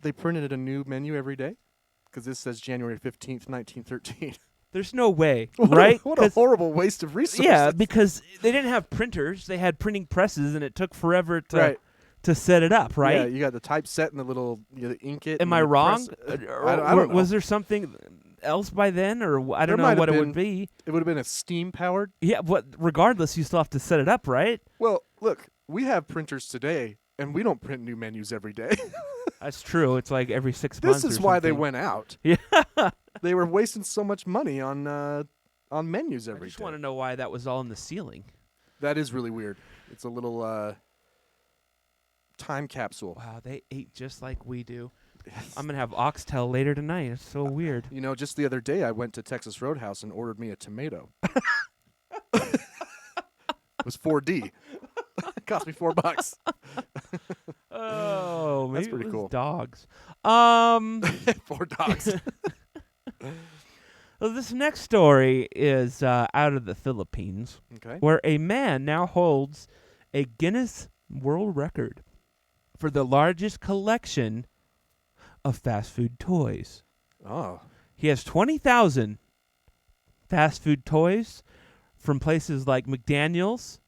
they printed a new menu every day because this says January 15th, 1913. There's no way, right? What a horrible waste of resources. Yeah, because they didn't have printers. They had printing presses, and it took forever to set it up, right? Yeah, you got the typeset and the little the ink it. Am and I the wrong? press- I don't know. Was there something else by then, or I don't know what it would be? It would have been a steam powered. Yeah, but regardless, you still have to set it up, right? Well, look, we have printers today, and we don't print new menus every day. That's true. It's like every 6 months. This is or why they something. went out. Yeah, they were wasting so much money on menus every I just day. want to know why that was all in the ceiling. That is really weird. It's a little time capsule. Wow, they ate just like we do. I'm gonna have oxtail later tonight. It's so weird. You know, just the other day I went to Texas Roadhouse and ordered me a tomato. It was 4D. It cost me $4. Oh, maybe That's pretty it was cool. dogs. 4 dogs. Well, this next story is out of the Philippines, Okay. where a man now holds a Guinness World Record for the largest collection of fast food toys. Oh. He has 20,000 fast food toys from places like McDaniel's,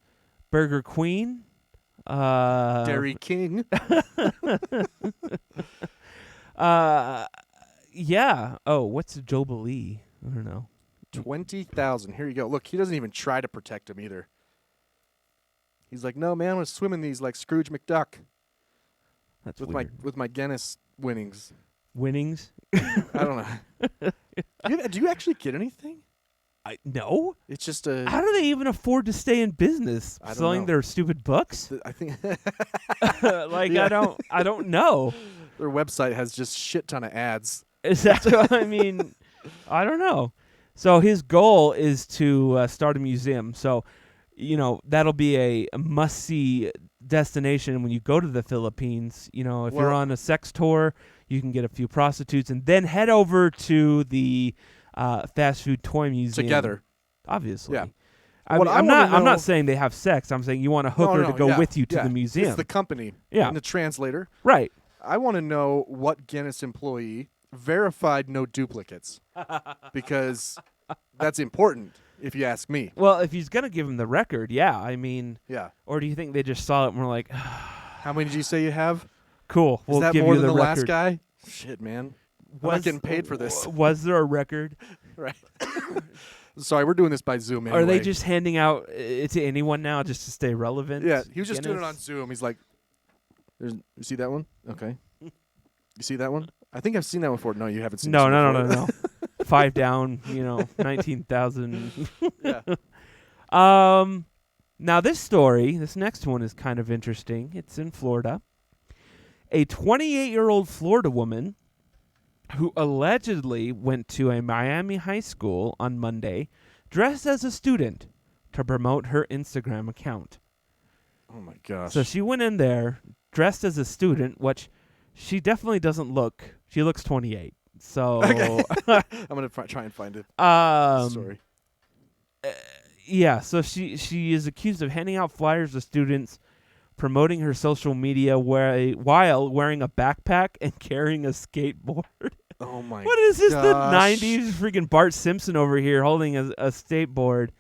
Burger Queen, Dairy King. Yeah. Oh, what's Jubilee? I don't know. 20,000. Here you go. Look, he doesn't even try to protect him either. He's like, no, man, I'm gonna swim in these like Scrooge McDuck. That's with weird. my Guinness winnings. Winnings? I don't know. Do you actually get anything? No. It's just a. How do they even afford to stay in business I don't selling know. their stupid books? I think. Like Yeah. I don't know. Their website has just shit ton of ads. Is that what I mean? I don't know. So his goal is to start a museum. So that'll be a must-see destination when you go to the Philippines. If you're on a sex tour, you can get a few prostitutes and then head over to the fast food toy museum together. Obviously, yeah. I'm not saying they have sex. I'm saying you want a hooker to go with you to the museum. It's the company. Yeah. And the translator. Right. I want to know what Guinness employee verified no duplicates, because that's important. If you ask me. Well, if he's gonna give him the record, yeah. Yeah. Or do you think they just saw it and were like, how many did you say you have? Cool. Is that give more you than the record. last guy? Shit, man. I'm not getting paid for this. Was there a record? Right. Sorry, we're doing this by Zoom anyway. Are they just handing out it to anyone now just to stay relevant? Yeah, he was just doing it on Guinness? Zoom. He's like, you see that one? Okay. You see that one? I think I've seen that one before. No, you haven't seen No, this one no. before. 5 down, 19,000. Yeah. Now this next one is kind of interesting. It's in Florida. A 28-year-old Florida woman who allegedly went to a Miami high school on Monday dressed as a student to promote her Instagram account. Oh my gosh. So she went in there dressed as a student, which she definitely doesn't look. She looks 28. So okay. I'm gonna try and find it. Sorry. Yeah. So she is accused of handing out flyers to students, promoting her social media while wearing a backpack and carrying a skateboard. Oh my! What is this? Gosh. The '90s freaking Bart Simpson over here holding a skateboard,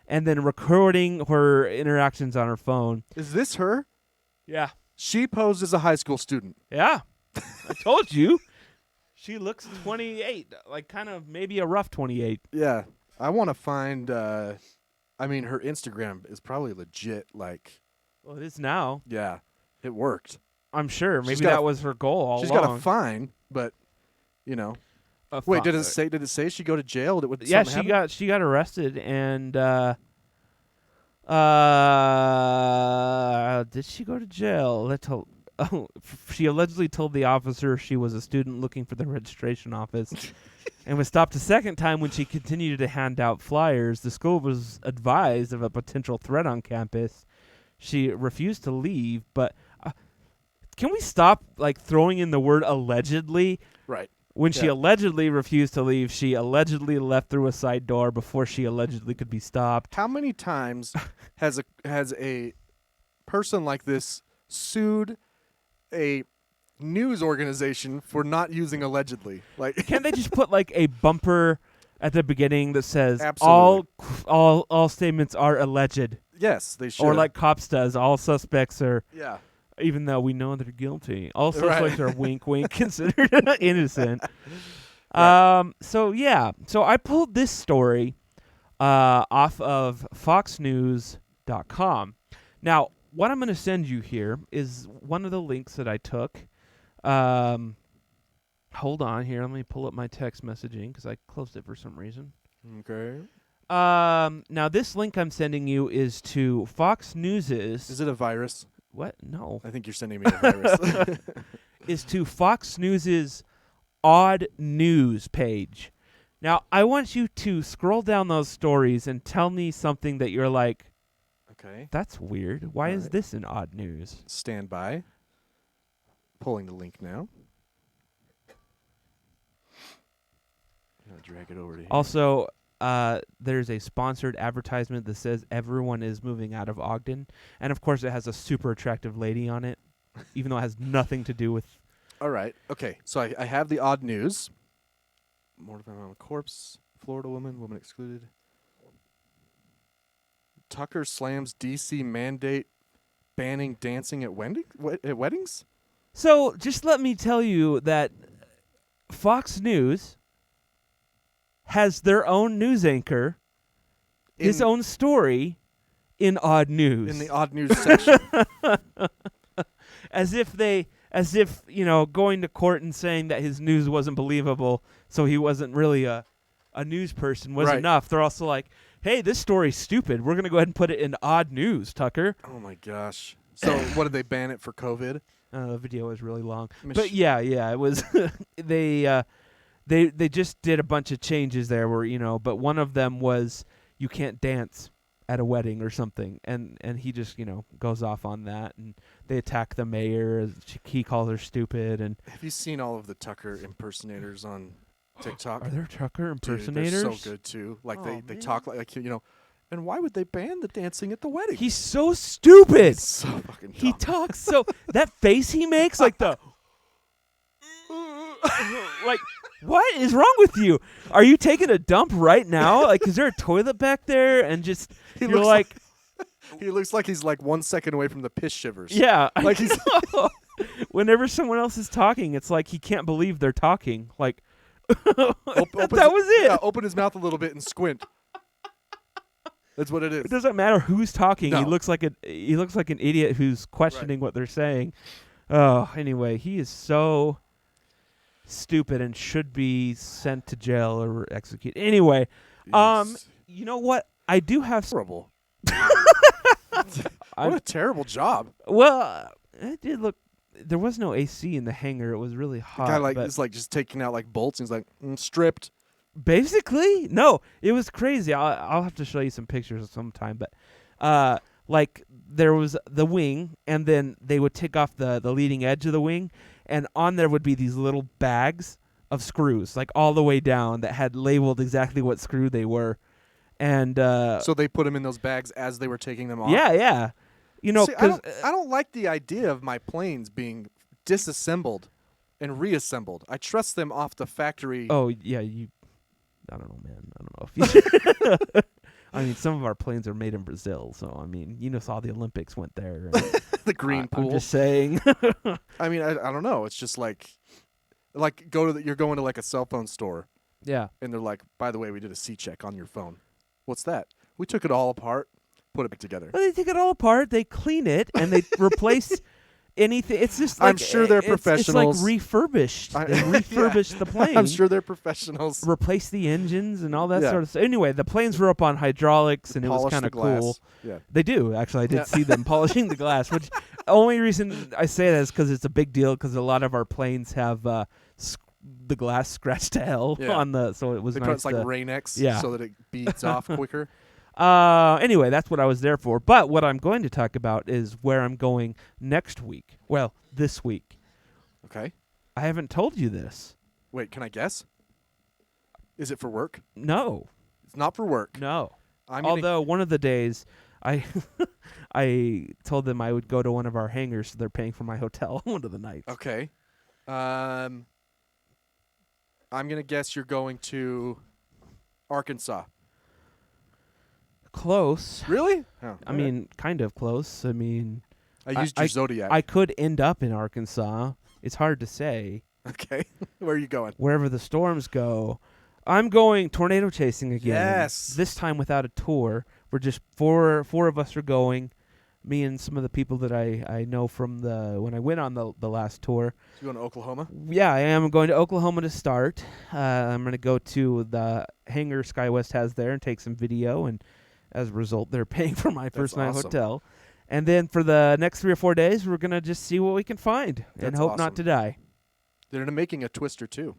and then recording her interactions on her phone. Is this her? Yeah. She posed as a high school student. Yeah. I told you. She looks 28, like kind of maybe a rough 28. Yeah. I want to find, her Instagram is probably legit, like. Well, it is now. Yeah. It worked. I'm sure. Maybe that was her goal all along. She's got a fine, but, Wait, did it say she go to jail? Yeah, she got arrested, and did she go to jail? She allegedly told the officer she was a student looking for the registration office and was stopped a second time when she continued to hand out flyers. The school was advised of a potential threat on campus. She refused to leave, but can we stop throwing in the word allegedly? Right. When she allegedly refused to leave, she allegedly left through a side door before she allegedly could be stopped. How many times has a person like this sued a news organization for not using allegedly? Can't they just put a bumper at the beginning that says Absolutely. all statements are alleged? Yes, they should. Or like Cops does, all suspects are. Yeah. Even though we know they're guilty, all suspects are wink, wink, considered innocent. So I pulled this story off of FoxNews.com. Now, what I'm going to send you here is one of the links that I took. Hold on here. Let me pull up my text messaging because I closed it for some reason. Okay. Now, this link I'm sending you is to Fox News's... Is it a virus? What? No. I think you're sending me a virus. Is to Fox News's Odd News page. Now, I want you to scroll down those stories and tell me something that you're like, okay, that's weird. Why is this in Odd News? Stand by. Pulling the link now. I'm gonna drag it over to here. Also, there's a sponsored advertisement that says everyone is moving out of Ogden. And, of course, it has a super attractive lady on it, even though it has nothing to do with... All right. Okay. So I have the Odd News. Mortified on a corpse. Florida woman excluded. Tucker slams DC mandate banning dancing at weddings? So, just let me tell you that Fox News has their own news anchor, his own story in Odd News. In the Odd News section. As if, going to court and saying that his news wasn't believable, so he wasn't really a news person was enough. They're also like, hey, this story's stupid. We're going to go ahead and put it in Odd News, Tucker. Oh, my gosh. So, what, did they ban it for COVID? The video was really long. But, yeah, it was... They just did a bunch of changes there where, but one of them was you can't dance at a wedding or something, and he just goes off on that, and they attack the mayor. He calls her stupid. And have you seen all of the Tucker impersonators on TikTok? Are there Tucker impersonators? Dude, they're so good too. Like they talk like And why would they ban the dancing at the wedding? He's so stupid. He's so fucking dumb. He talks so that face he makes, like the like, what is wrong with you? Are you taking a dump right now? Like, is there a toilet back there? And just He you're looks like, he looks like he's like 1 second away from the piss shivers. yeah. Like he's Whenever someone else is talking, it's like he can't believe they're talking. Like that was it. Yeah, open his mouth a little bit and squint. That's what it is. It doesn't matter who's talking. No. He looks like an idiot who's questioning what they're saying. Oh, anyway, he is so stupid and should be sent to jail or executed. Anyway, you know what? I do have horrible. What a terrible job. Well, it did look. There was no AC in the hangar. It was really hot. The guy is like just taking out like bolts. And he's like stripped. Basically, no, it was crazy. I'll have to show you some pictures sometime. But like there was the wing, and then they would take off the leading edge of the wing, and on there would be these little bags of screws, like all the way down, that had labeled exactly what screw they were. And so they put them in those bags as they were taking them off. Yeah. See, I don't like the idea of my planes being disassembled and reassembled. I trust them off the factory. Oh yeah, I don't know, man. I don't know if you. I mean, some of our planes are made in Brazil, so I mean, saw the Olympics went there. The green pool. I'm just saying. I mean, I don't know. It's just like you're going to like a cell phone store. Yeah. And they're like, by the way, we did a C check on your phone. What's that? We took it all apart, put it back together. Well, they take it all apart, they clean it, and they replace anything. It's just like, I'm sure they're professionals. It's like refurbished. They refurbished the plane. I'm sure they're professionals. Replace the engines and all that sort of stuff. Anyway, the planes were up on hydraulics, and it was Polish kind the of glass. cool. Yeah. They do, actually. I did see them polishing the glass, which only reason I say that is because it's a big deal, because a lot of our planes have the glass scratched to hell on the, so it was they nice. Put it's like Rain-X so that it beads off quicker. Anyway, that's what I was there for. But what I'm going to talk about is where I'm going next week. Well, this week. Okay. I haven't told you this. Wait, can I guess? Is it for work? No. It's not for work. No. Although one of the days I I told them I would go to one of our hangars, so they're paying for my hotel one of the nights. Okay. I'm going to guess you're going to Arkansas. Close. Really? Oh, I mean, kind of close. I mean, I used your Zodiac. I could end up in Arkansas. It's hard to say. Okay. Where are you going? Wherever the storms go. I'm going tornado chasing again. Yes. This time without a tour. We're just four of us are going. Me and some of the people that I know from when I went on the last tour. So you going to Oklahoma? Yeah, I am going to Oklahoma to start. I'm going to go to the hangar SkyWest has there and take some video, and as a result, they're paying for my first night hotel. And then for the next 3 or 4 days, we're going to just see what we can find and hope not to die. They're making a Twister, too.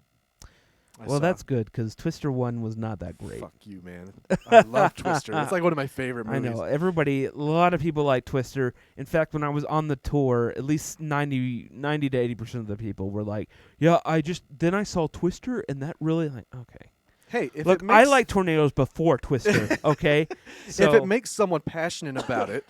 Well, that's good, because Twister 1 was not that great. Fuck you, man. I love Twister. It's like one of my favorite movies. I know. A lot of people like Twister. In fact, when I was on the tour, at least 90 to 80% of the people were like, yeah, then I saw Twister, and that really, okay. Hey, if look, I like tornadoes before Twister, okay? So, if it makes someone passionate about it,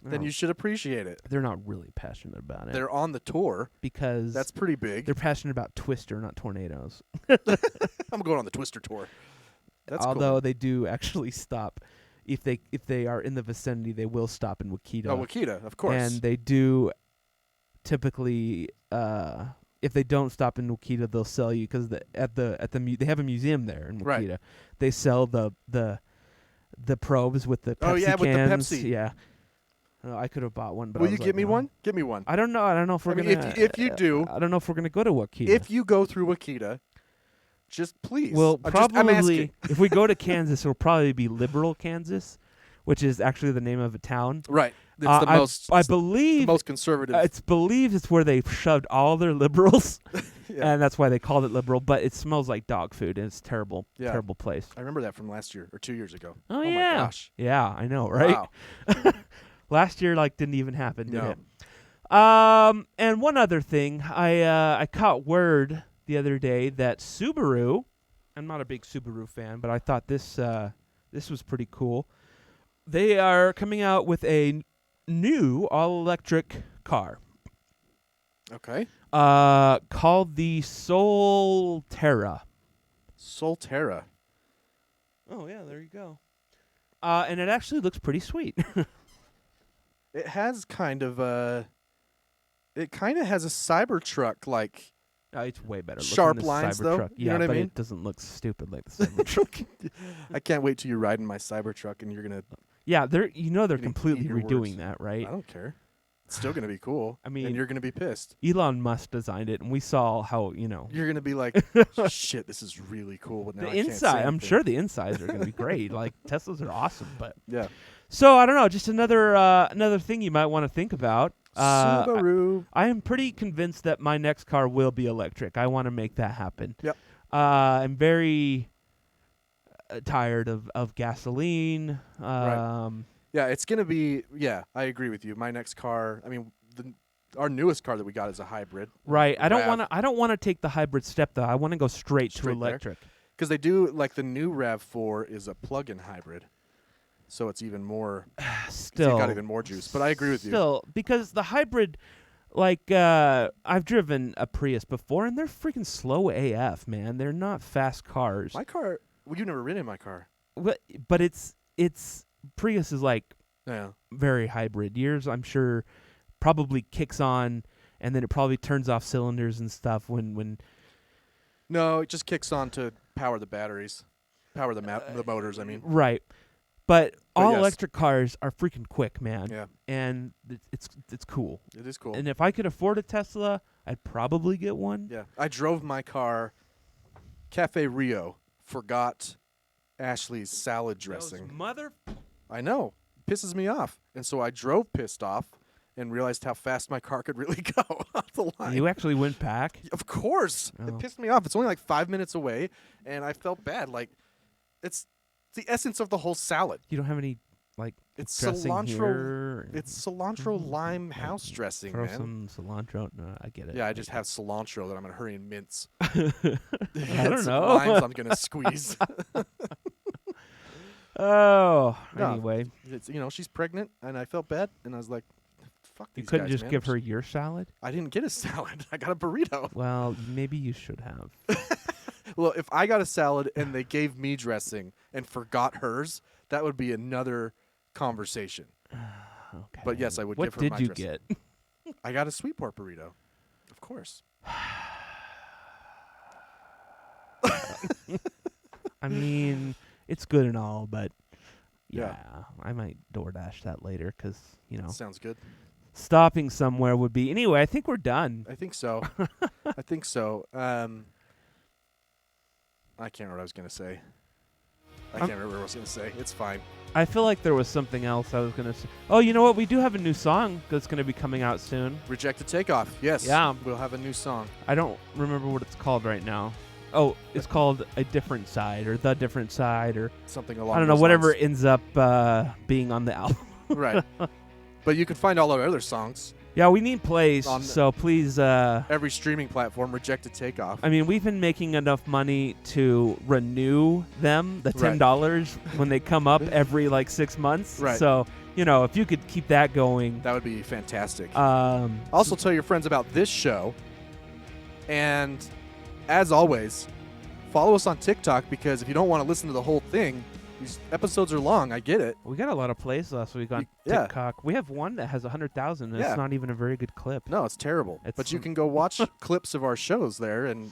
then you should appreciate it. They're not really passionate about it. They're on the tour. Because that's pretty big. They're passionate about Twister, not tornadoes. I'm going on the Twister tour. That's Although cool. they do actually stop. If they are in the vicinity, they will stop in Wakita. Oh, Wakita, of course. And they do typically if they don't stop in Wakita, they'll sell you, because they have a museum there in Wakita. Right. They sell the probes with the Pepsi cans. With the Pepsi. Yeah. I could have bought one, but will you get me one? Get me one. I don't know. I don't know if we're gonna. If you do, I don't know if we're gonna go to Wakita. If you go through Wakita, just please. Well, probably I'm if we go to Kansas, it'll probably be Liberal, Kansas, which is actually the name of a town. Right. It's the most. I believe the most conservative. It's believed it's where they shoved all their liberals Yeah. and that's why they called it liberal. But it smells like dog food, and it's terrible, Yeah. terrible place. I remember that from last year or 2 years ago. Oh, my yeah. gosh. Yeah, I know, right? Wow. Last year, didn't even happen, did No. it? And one other thing, I caught word the other day that Subaru, I'm not a big Subaru fan, but I thought this was pretty cool. They are coming out with a new all-electric car. Okay. Called the Solterra. Solterra. Oh, yeah, there you go. And it actually looks pretty sweet. It has kind of a Cybertruck like. It's way better. Sharp looking than lines, Cybertruck. though. Yeah, You know what I but mean? it doesn't look stupid like the Cybertruck. I can't wait till you ride in my Cybertruck and you're gonna. Yeah, they're Gonna completely eat your redoing words. that, right? I don't care. It's still gonna be cool. I mean, and you're gonna be pissed. Elon Musk designed it, and we saw how You're gonna be like, shit, this is really cool. But now the I can't say inside. I'm anything. sure the insides are gonna be great. Like Teslas are awesome, but Yeah. So I don't know. Just another thing you might want to think about. Subaru. I am pretty convinced that my next car will be electric. I want to make that happen. Yep. I'm very tired of gasoline. Right. Yeah, it's gonna be. Yeah, I agree with you. My next car. I mean, our newest car that we got is a hybrid. Right. I don't RAV. want to take the hybrid step though. I want to go straight to there. electric. Because they do the new RAV4 is a plug-in hybrid, so it's even more. Still you got even more juice. But I agree with you. Still, because the hybrid, I've driven a Prius before, and they're freaking slow AF, man. They're not fast cars. My car. Well, you've never ridden in my car. But it's Prius is Yeah. very hybrid. Yours, I'm sure, probably kicks on, and then it probably turns off cylinders and stuff when. No, it just kicks on to power the batteries, power the motors. I mean. Right. But all yes. electric cars are freaking quick, man. Yeah. And it's cool. It is cool. And if I could afford a Tesla, I'd probably get one. Yeah. I drove my car. Cafe Rio forgot Ashley's salad dressing. Mother. I know. Pisses me off. And so I drove pissed off and realized how fast my car could really go off the line. You actually went back? Of course. Oh. It pissed me off. It's only 5 minutes away, and I felt bad. It's the essence of the whole salad. You don't have any It's dressing cilantro. here? It's cilantro lime house dressing, Throw man. some cilantro. No, I get it. Yeah, I just have cilantro that I'm gonna hurry and mince. I don't Some know. limes I'm gonna squeeze. Oh, No, anyway. it's, she's pregnant, and I felt bad, and I was like, "Fuck these You couldn't guys, just man. give her your salad? I didn't get a salad. I got a burrito. Well, maybe you should have. Well, if I got a salad and they gave me dressing and forgot hers, that would be another conversation. Okay. But yes, I would What give her did my you dressing. get? I got a sweet pork burrito. Of course. I mean, it's good and all, but Yeah. I might DoorDash that later because, Sounds good. stopping somewhere would be. Anyway, I think we're done. I think so. I think so. I can't remember what I was going to say. I can't remember what I was going to say. It's fine. I feel like there was something else I was going to say. Oh, you know what? We do have a new song that's going to be coming out soon. Rejected Takeoff. Yes. Yeah. We'll have a new song. I don't remember what it's called right now. Oh, it's called A Different Side or The Different Side or something along I don't know, those whatever lines. ends up being on the album. Right. But you can find all our other songs. Yeah, we need plays, On so please. Every streaming platform, Rejected Takeoff. I mean, we've been making enough money to renew them, the Right. $10 when they come up every 6 months. Right. So, if you could keep that going. That would be fantastic. Um, Also, tell your friends about this show. And as always, follow us on TikTok because if you don't want to listen to the whole thing, these episodes are long. I get it. we got a lot of plays last week on Yeah. TikTok. We have one that has 100,000, and Yeah. it's not even a very good clip. No, it's terrible. It's but you some- can go watch clips of our shows there and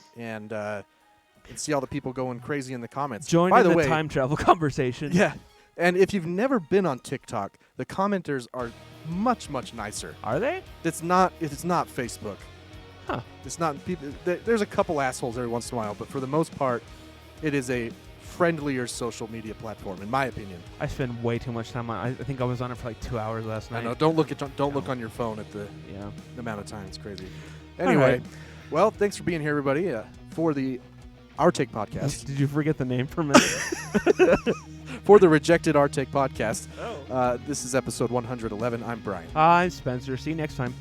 see all the people going crazy in the comments. Join By in the way, time travel conversation. Yeah. And if you've never been on TikTok, the commenters are much, much nicer. Are they? It's not Facebook. Huh. It's not people. There's a couple assholes every once in a while, but for the most part, it is a friendlier social media platform, in my opinion. I spend way too much time on. I think I was on it for 2 hours last I night. know. Don't look on your phone at the Yeah. amount of time. It's crazy. All Anyway, right. Well, thanks for being here, everybody, for the Our Take podcast. Did you forget the name for a minute? For the Rejected Our Take podcast. This is episode 111. I'm Brian. I'm Spencer. See you next time.